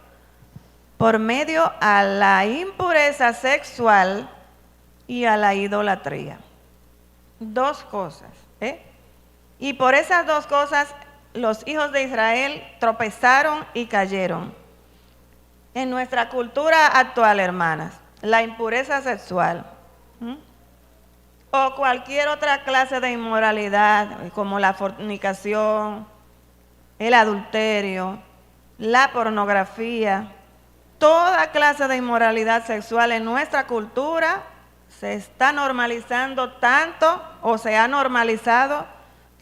por medio a la impureza sexual y a la idolatría. 2 cosas. Y por esas 2 cosas los hijos de Israel tropezaron y cayeron. En nuestra cultura actual, hermanas, la impureza sexual o cualquier otra clase de inmoralidad, como la fornicación, el adulterio, la pornografía, toda clase de inmoralidad sexual en nuestra cultura se está normalizando tanto, o se ha normalizado,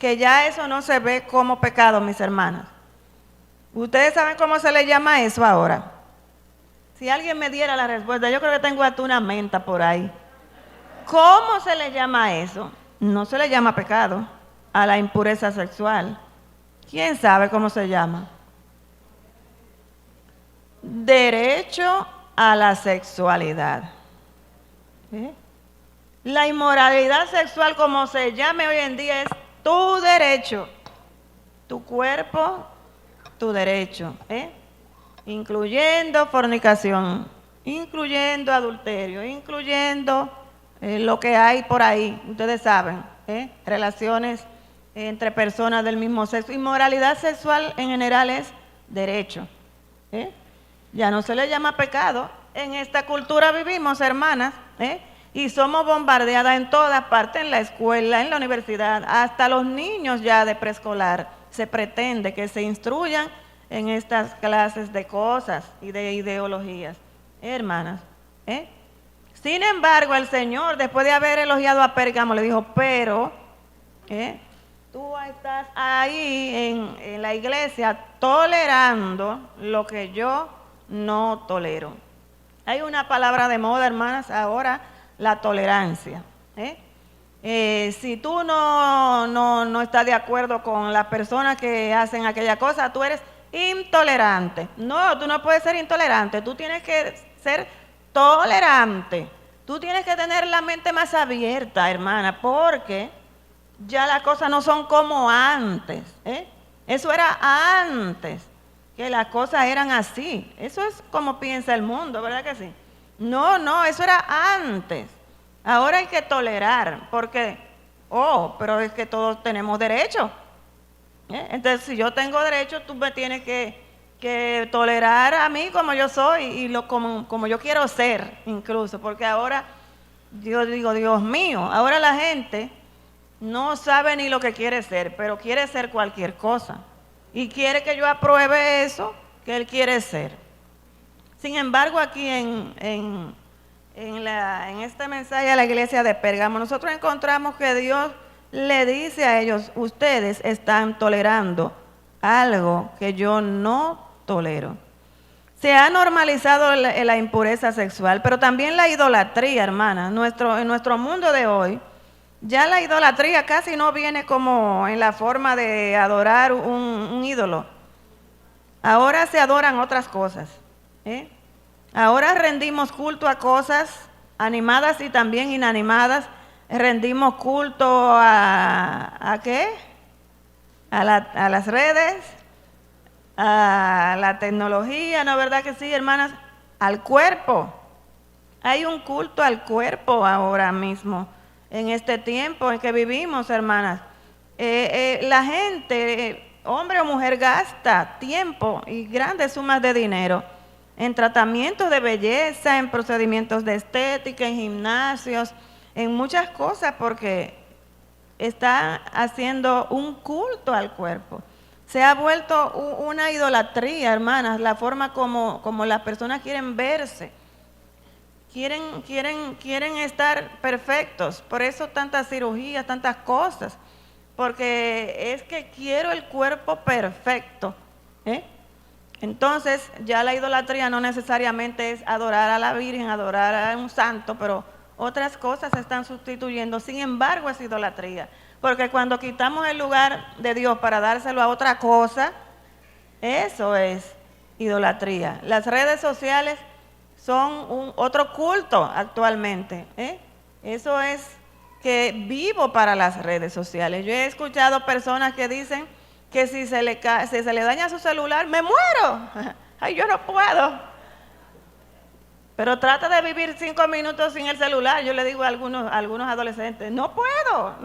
que ya eso no se ve como pecado, mis hermanas. ¿Ustedes saben cómo se le llama eso ahora? Si alguien me diera la respuesta, yo creo que tengo hasta una menta por ahí. ¿Cómo se le llama eso? No se le llama pecado a la impureza sexual. ¿Quién sabe cómo se llama? Derecho a la sexualidad. La inmoralidad sexual, como se llame hoy en día, es tu derecho. Tu cuerpo, tu derecho. Incluyendo fornicación, incluyendo adulterio, incluyendo lo que hay por ahí, ustedes saben, relaciones entre personas del mismo sexo. Inmoralidad sexual en general es derecho. Ya no se le llama pecado. En esta cultura vivimos, hermanas, y somos bombardeadas en todas partes, en la escuela, en la universidad, hasta los niños ya de preescolar. Se pretende que se instruyan en estas clases de cosas y de ideologías, hermanas. Sin embargo, el Señor, después de haber elogiado a Pérgamo, le dijo, pero tú estás ahí en la iglesia tolerando lo que yo no tolero. Hay una palabra de moda, hermanas, ahora, la tolerancia. Si tú no estás de acuerdo con las personas que hacen aquella cosa, tú eres intolerante. No, tú no puedes ser intolerante, tú tienes que ser tolerante. Tú tienes que tener la mente más abierta, hermana, porque ya las cosas no son como antes. Eso era antes, que las cosas eran así. Eso es como piensa el mundo, ¿verdad que sí? No, eso era antes. Ahora hay que tolerar, porque, pero es que todos tenemos derecho. Entonces, si yo tengo derecho, tú me tienes que tolerar a mí como yo soy y como yo quiero ser, incluso. Porque ahora, yo digo, Dios mío, ahora la gente no sabe ni lo que quiere ser, pero quiere ser cualquier cosa. Y quiere que yo apruebe eso que él quiere ser. Sin embargo, aquí en este mensaje a la iglesia de Pérgamo, nosotros encontramos que Dios le dice a ellos, ustedes están tolerando algo que yo no tolero. Se ha normalizado la impureza sexual, pero también la idolatría, hermana. En nuestro mundo de hoy, ya la idolatría casi no viene como en la forma de adorar un ídolo. Ahora se adoran otras cosas. Ahora rendimos culto a cosas animadas y también inanimadas. Rendimos culto ¿a qué? A las redes, a la tecnología, ¿no es verdad que sí, hermanas? Al cuerpo. Hay un culto al cuerpo ahora mismo, en este tiempo en que vivimos, hermanas. La gente, hombre o mujer, gasta tiempo y grandes sumas de dinero en tratamientos de belleza, en procedimientos de estética, en gimnasios, en muchas cosas, porque está haciendo un culto al cuerpo. Se ha vuelto una idolatría, hermanas, la forma como las personas quieren verse. Quieren estar perfectos, por eso tantas cirugías, tantas cosas, porque es que quiero el cuerpo perfecto. Entonces ya la idolatría no necesariamente es adorar a la Virgen, adorar a un santo, pero otras cosas se están sustituyendo. Sin embargo, es idolatría, porque cuando quitamos el lugar de Dios para dárselo a otra cosa, eso es idolatría. Las redes sociales son otro culto actualmente. Eso es que vivo para las redes sociales. Yo he escuchado personas que dicen que si se le daña su celular, ¡me muero! ¡Ay, yo no puedo! Pero trata de vivir 5 minutos sin el celular. Yo le digo a algunos adolescentes, no puedo.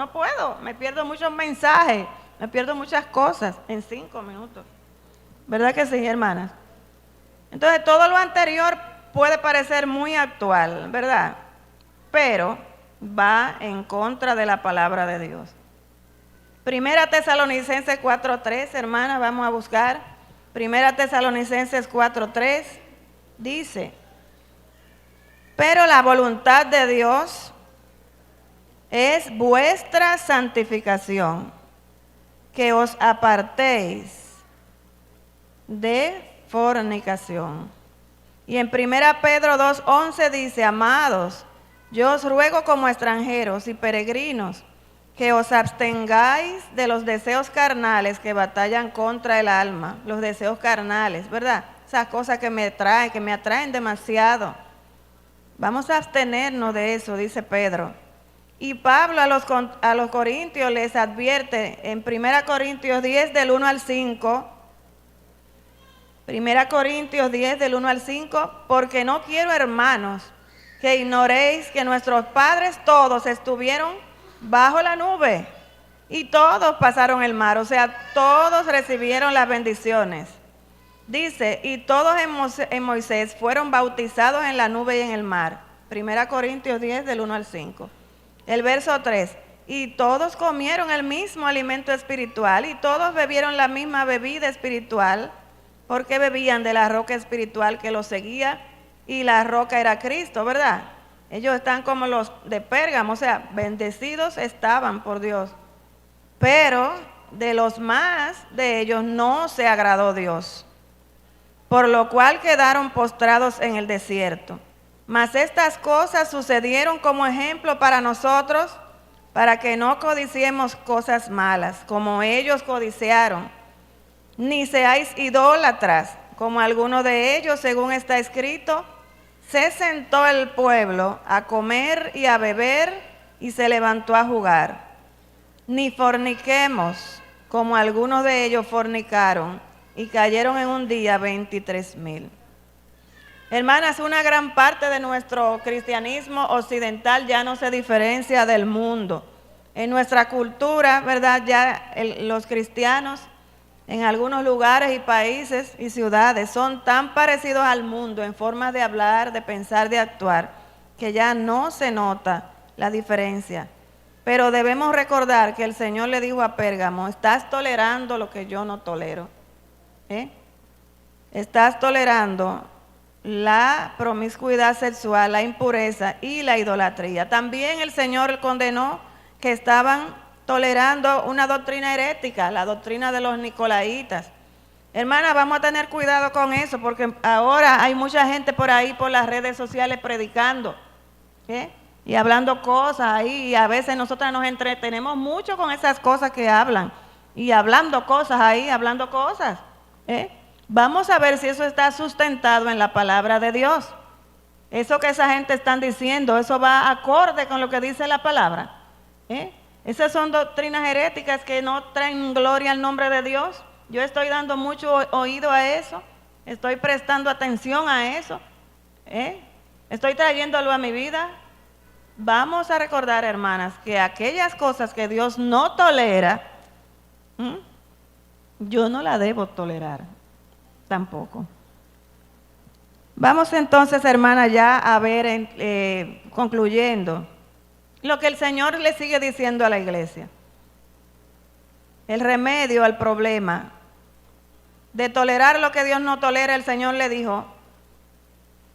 Me pierdo muchos mensajes, me pierdo muchas cosas en 5 minutos. ¿Verdad que sí, hermanas? Entonces, todo lo anterior puede parecer muy actual, ¿verdad? Pero va en contra de la palabra de Dios. Primera Tesalonicenses 4:3, hermanas, vamos a buscar. Primera Tesalonicenses 4:3 dice: pero la voluntad de Dios es vuestra santificación, que os apartéis de fornicación. Y en 1 Pedro 2:11 dice: amados, yo os ruego como extranjeros y peregrinos que os abstengáis de los deseos carnales que batallan contra el alma, los deseos carnales, ¿verdad? Esas cosas que me atraen demasiado. Vamos a abstenernos de eso, dice Pedro. Y Pablo a los corintios les advierte en 1 Corintios 10 del 1 al 5, 1 Corintios 10 del 1 al 5, porque no quiero, hermanos, que ignoréis que nuestros padres todos estuvieron bajo la nube y todos pasaron el mar, o sea, todos recibieron las bendiciones. Dice, y todos en Moisés fueron bautizados en la nube y en el mar. 1 Corintios 10 del 1 al 5. El verso 3, y todos comieron el mismo alimento espiritual y todos bebieron la misma bebida espiritual, porque bebían de la roca espiritual que los seguía, y la roca era Cristo, ¿verdad? Ellos están como los de Pérgamo, o sea, bendecidos estaban por Dios. Pero de los más de ellos no se agradó Dios, por lo cual quedaron postrados en el desierto. Mas estas cosas sucedieron como ejemplo para nosotros, para que no codiciemos cosas malas, como ellos codiciaron. Ni seáis idólatras, como algunos de ellos, según está escrito, se sentó el pueblo a comer y a beber y se levantó a jugar. Ni forniquemos, como algunos de ellos fornicaron y cayeron en un día 23,000. Hermanas, una gran parte de nuestro cristianismo occidental ya no se diferencia del mundo. En nuestra cultura, ¿verdad? Ya los cristianos en algunos lugares y países y ciudades son tan parecidos al mundo en forma de hablar, de pensar, de actuar, que ya no se nota la diferencia. Pero debemos recordar que el Señor le dijo a Pérgamo, estás tolerando lo que yo no tolero. Estás tolerando la promiscuidad sexual, la impureza y la idolatría. También el Señor condenó que estaban tolerando una doctrina herética, la doctrina de los nicolaitas. Hermana, vamos a tener cuidado con eso, porque ahora hay mucha gente por ahí, por las redes sociales, predicando, y hablando cosas ahí, y a veces nosotras nos entretenemos mucho con esas cosas que hablan, y hablando cosas ahí, hablando cosas. Vamos a ver si eso está sustentado en la palabra de Dios. Eso que esa gente están diciendo, eso va acorde con lo que dice la palabra. Esas son doctrinas heréticas que no traen gloria al nombre de Dios. Yo estoy dando mucho oído a eso, estoy prestando atención a eso, estoy trayéndolo a mi vida. Vamos a recordar, hermanas, que aquellas cosas que Dios no tolera, yo no las debo tolerar tampoco. Vamos entonces, hermanas, ya a ver, concluyendo, lo que el Señor le sigue diciendo a la iglesia. El remedio al problema de tolerar lo que Dios no tolera, el Señor le dijo,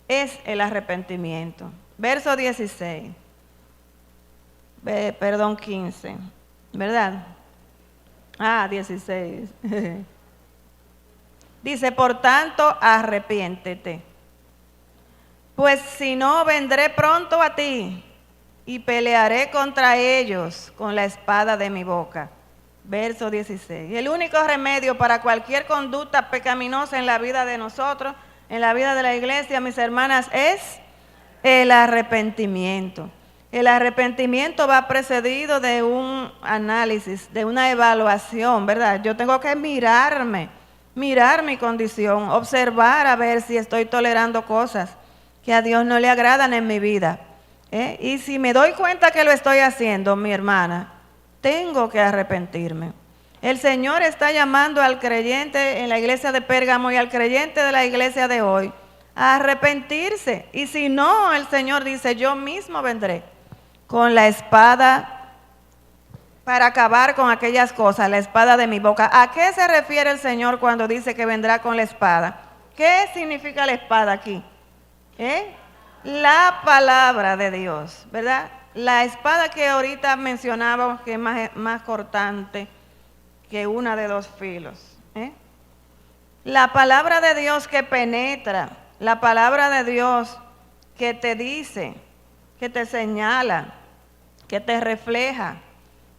es el arrepentimiento. Verso 16. 15, ¿verdad? 16. Dice, por tanto, arrepiéntete, pues si no, vendré pronto a ti y pelearé contra ellos con la espada de mi boca. Verso 16. El único remedio para cualquier conducta pecaminosa en la vida de nosotros, en la vida de la iglesia, mis hermanas, es el arrepentimiento. El arrepentimiento va precedido de un análisis, de una evaluación, ¿verdad? Yo tengo que mirar mi condición, observar a ver si estoy tolerando cosas que a Dios no le agradan en mi vida. Y si me doy cuenta que lo estoy haciendo, mi hermana, tengo que arrepentirme. El Señor está llamando al creyente en la iglesia de Pérgamo y al creyente de la iglesia de hoy a arrepentirse. Y si no, el Señor dice, yo mismo vendré con la espada para acabar con aquellas cosas, la espada de mi boca. ¿A qué se refiere el Señor cuando dice que vendrá con la espada? ¿Qué significa la espada aquí? La palabra de Dios, ¿verdad? La espada que ahorita mencionábamos, que es más cortante que una de 2 filos. La palabra de Dios que penetra, la palabra de Dios que te dice, que te señala, que te refleja,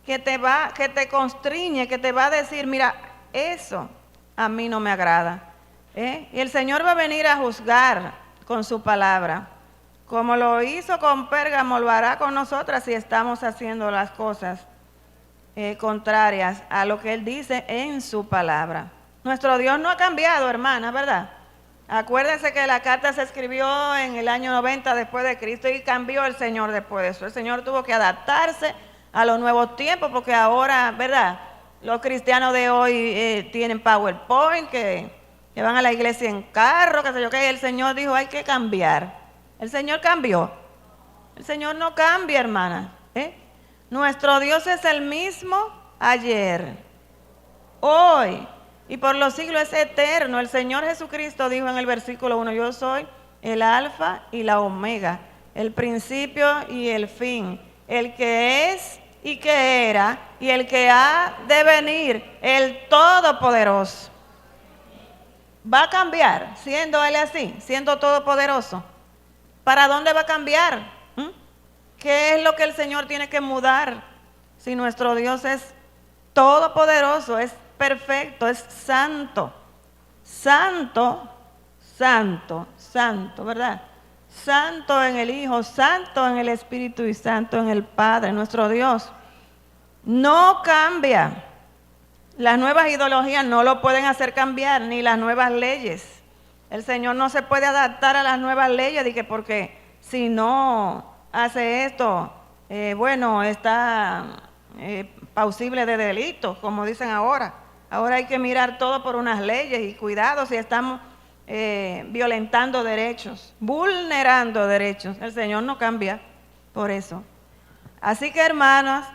que te constriñe, que te va a decir, mira, eso a mí no me agrada. Y el Señor va a venir a juzgar con su palabra. Como lo hizo con Pérgamo, lo hará con nosotras si estamos haciendo las cosas contrarias a lo que Él dice en su palabra. Nuestro Dios no ha cambiado, hermana, ¿verdad? Acuérdense que la carta se escribió en el año 90 después de Cristo y cambió el Señor después de eso. El Señor tuvo que adaptarse a los nuevos tiempos porque ahora, ¿verdad? Los cristianos de hoy tienen PowerPoint, que van a la iglesia en carro, qué sé yo qué. El Señor dijo, hay que cambiar. El Señor cambió. El Señor no cambia, hermana. Nuestro Dios es el mismo ayer, hoy y por los siglos, es eterno. El Señor Jesucristo dijo en el versículo 1, yo soy el alfa y la omega, el principio y el fin, el que es y que era y el que ha de venir, el todopoderoso. ¿Va a cambiar siendo Él así, siendo todopoderoso? ¿Para dónde va a cambiar? ¿Qué es lo que el Señor tiene que mudar? Si nuestro Dios es todopoderoso, es perfecto, es santo. Santo, santo, santo, ¿verdad? Santo en el Hijo, santo en el Espíritu y santo en el Padre. Nuestro Dios no cambia. Las nuevas ideologías no lo pueden hacer cambiar, ni las nuevas leyes. El Señor no se puede adaptar a las nuevas leyes, porque si no hace esto, está pausible de delito, como dicen ahora. Ahora hay que mirar todo por unas leyes y cuidado si estamos violentando derechos, vulnerando derechos. El Señor no cambia por eso. Así que, hermanos,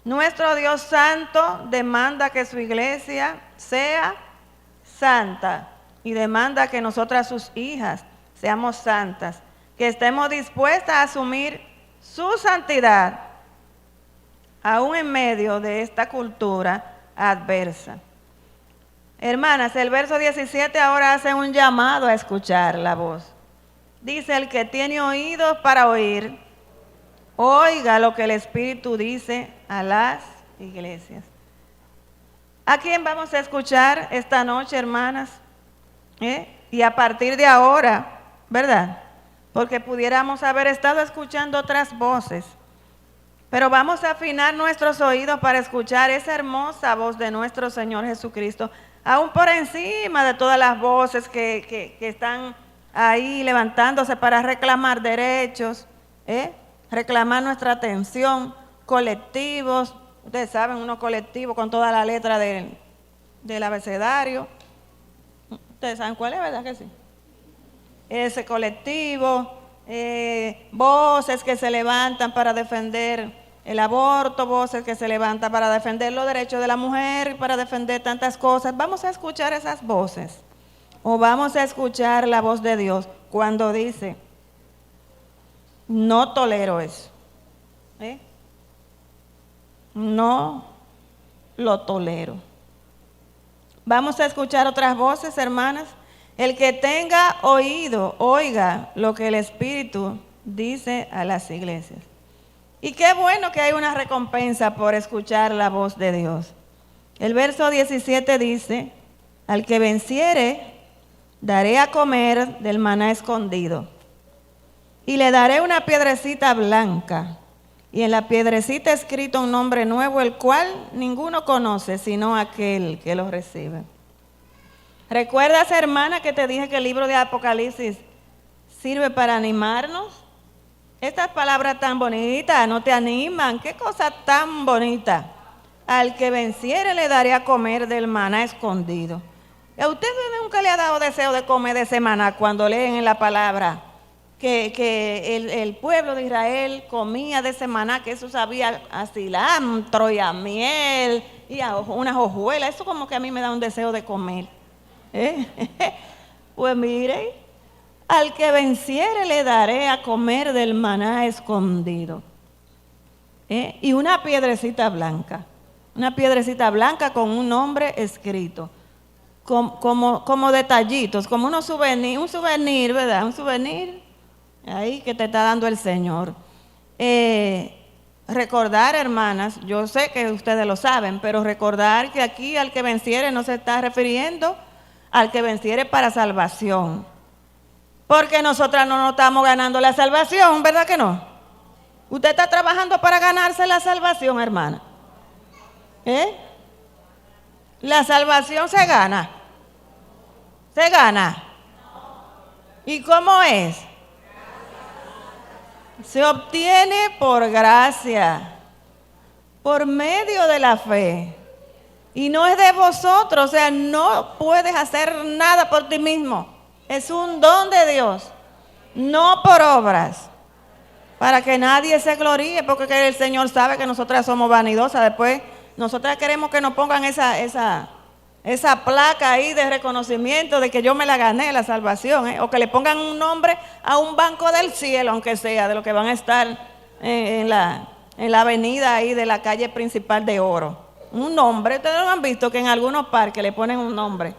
nuestro Dios santo demanda que su iglesia sea santa y demanda que nosotras, sus hijas, seamos santas, que estemos dispuestas a asumir su santidad, aún en medio de esta cultura adversa. Hermanas, el verso 17 ahora hace un llamado a escuchar la voz. Dice, el que tiene oídos para oír, oiga lo que el Espíritu dice a las iglesias. ¿A quién vamos a escuchar esta noche, hermanas? Y a partir de ahora, ¿verdad? Porque pudiéramos haber estado escuchando otras voces. Pero vamos a afinar nuestros oídos para escuchar esa hermosa voz de nuestro Señor Jesucristo aún por encima de todas las voces que están ahí levantándose para reclamar derechos, reclamar nuestra atención, colectivos, ustedes saben, unos colectivos con toda la letra del abecedario, ustedes saben cuál es, ¿verdad que sí? Ese colectivo, voces que se levantan para defender el aborto, voces que se levantan para defender los derechos de la mujer, para defender tantas cosas. Vamos a escuchar esas voces, o vamos a escuchar la voz de Dios cuando dice, no tolero eso, no lo tolero. Vamos a escuchar otras voces, hermanas. El que tenga oído, oiga lo que el Espíritu dice a las iglesias. Y qué bueno que hay una recompensa por escuchar la voz de Dios. El verso 17 dice, al que venciere, daré a comer del maná escondido. Y le daré una piedrecita blanca, y en la piedrecita escrito un nombre nuevo, el cual ninguno conoce, sino aquel que lo recibe. ¿Recuerdas, hermana, que te dije que el libro de Apocalipsis sirve para animarnos? Estas palabras tan bonitas, ¿no te animan? ¿Qué cosa tan bonita? Al que venciere le daré a comer del maná escondido. ¿A usted nunca le ha dado deseo de comer de ese maná cuando leen en la palabra que el pueblo de Israel comía de ese maná, que eso sabía a cilantro y a miel y a unas hojuelas? Eso como que a mí me da un deseo de comer. Pues mire, al que venciere le daré a comer del maná escondido. Y una piedrecita blanca con un nombre escrito, como detallitos, como un souvenir, ¿verdad? Un souvenir ahí que te está dando el Señor. Recordar, hermanas, yo sé que ustedes lo saben, pero recordar que aquí al que venciere no se está refiriendo al que venciere para salvación. Porque nosotras no nos estamos ganando la salvación, ¿verdad que no? Usted está trabajando para ganarse la salvación, hermana. La salvación se gana. Se gana. ¿Y cómo es? Se obtiene por gracia, por medio de la fe. Y no es de vosotros, o sea, no puedes hacer nada por ti mismo. Es un don de Dios, no por obras, para que nadie se gloríe, porque el Señor sabe que nosotras somos vanidosas. Después, nosotras queremos que nos pongan esa placa ahí de reconocimiento de que yo me la gané, la salvación, o que le pongan un nombre a un banco del cielo, aunque sea, de lo que van a estar en la avenida ahí de la calle principal de Oro. Un nombre, ustedes lo han visto que en algunos parques le ponen un nombre.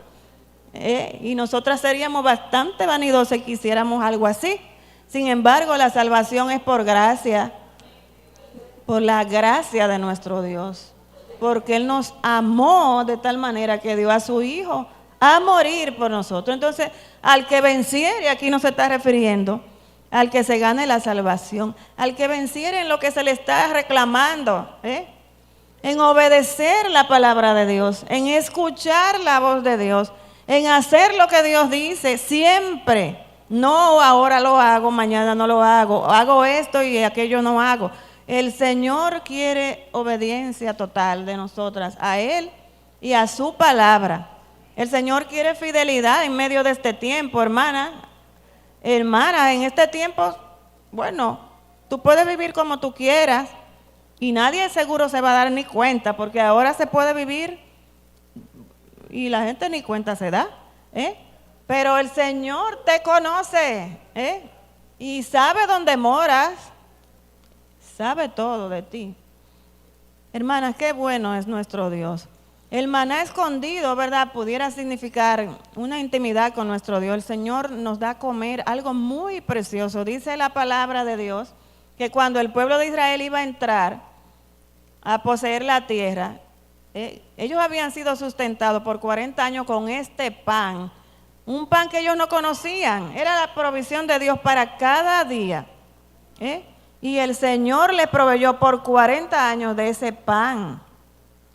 Y nosotras seríamos bastante vanidosas y quisiéramos algo así. Sin embargo, la salvación es por gracia, por la gracia de nuestro Dios. Porque Él nos amó de tal manera que dio a su Hijo a morir por nosotros. Entonces, al que venciere, aquí no se está refiriendo al que se gane la salvación, al que venciere en lo que se le está reclamando, en obedecer la palabra de Dios, en escuchar la voz de Dios, en hacer lo que Dios dice siempre. No, ahora lo hago, mañana no lo hago, hago esto y aquello no hago. El Señor quiere obediencia total de nosotras, a Él y a su palabra. El Señor quiere fidelidad en medio de este tiempo, hermana. Hermana, en este tiempo, bueno, tú puedes vivir como tú quieras y nadie seguro se va a dar ni cuenta, porque ahora se puede vivir y la gente ni cuenta se da, Pero el Señor te conoce, y sabe dónde moras, sabe todo de ti. Hermanas, qué bueno es nuestro Dios. El maná escondido, ¿verdad?, pudiera significar una intimidad con nuestro Dios. El Señor nos da a comer algo muy precioso. Dice la palabra de Dios que cuando el pueblo de Israel iba a entrar a poseer la tierra, ellos habían sido sustentados por 40 años con este pan, un pan que ellos no conocían. Era la provisión de Dios para cada día, y el Señor les proveyó por 40 años de ese pan.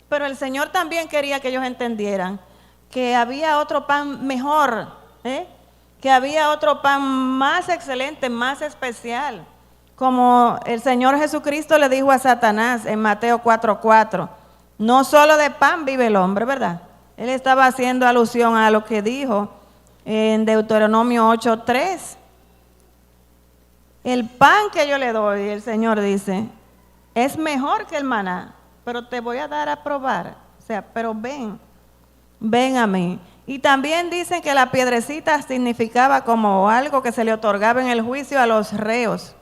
Pero el Señor también quería que ellos entendieran que había otro pan mejor, que había otro pan más excelente, más especial. Como el Señor Jesucristo le dijo a Satanás en Mateo 4:4, no solo de pan vive el hombre, ¿verdad? Él estaba haciendo alusión a lo que dijo en Deuteronomio 8:3. El pan que yo le doy, el Señor dice, es mejor que el maná, pero te voy a dar a probar. O sea, pero ven a mí. Y también dicen que la piedrecita significaba como algo que se le otorgaba en el juicio a los reos,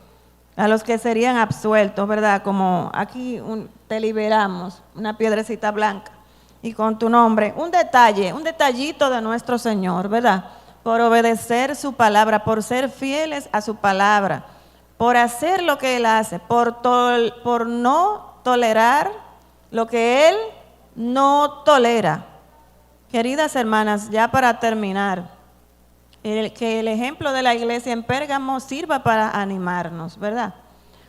a los que serían absueltos, ¿verdad? Como aquí te liberamos, una piedrecita blanca y con tu nombre. Un detalle, un detallito de nuestro Señor, ¿verdad? Por obedecer su palabra, por ser fieles a su palabra, por hacer lo que Él hace, por no tolerar lo que Él no tolera. Queridas hermanas, ya para terminar, que el ejemplo de la iglesia en Pérgamo sirva para animarnos, ¿verdad?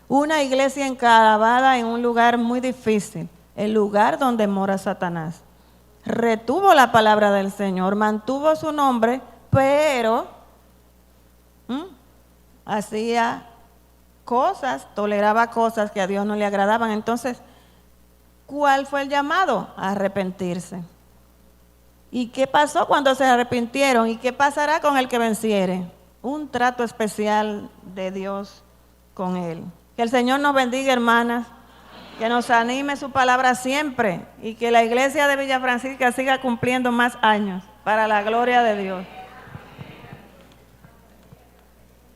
Una iglesia enclavada en un lugar muy difícil, el lugar donde mora Satanás. Retuvo la palabra del Señor, mantuvo su nombre, pero hacía cosas, toleraba cosas que a Dios no le agradaban. Entonces, ¿cuál fue el llamado? A arrepentirse. ¿Y qué pasó cuando se arrepintieron? ¿Y qué pasará con el que venciere? Un trato especial de Dios con él. Que el Señor nos bendiga, hermanas, que nos anime su palabra siempre y que la iglesia de Villa Francisca siga cumpliendo más años para la gloria de Dios.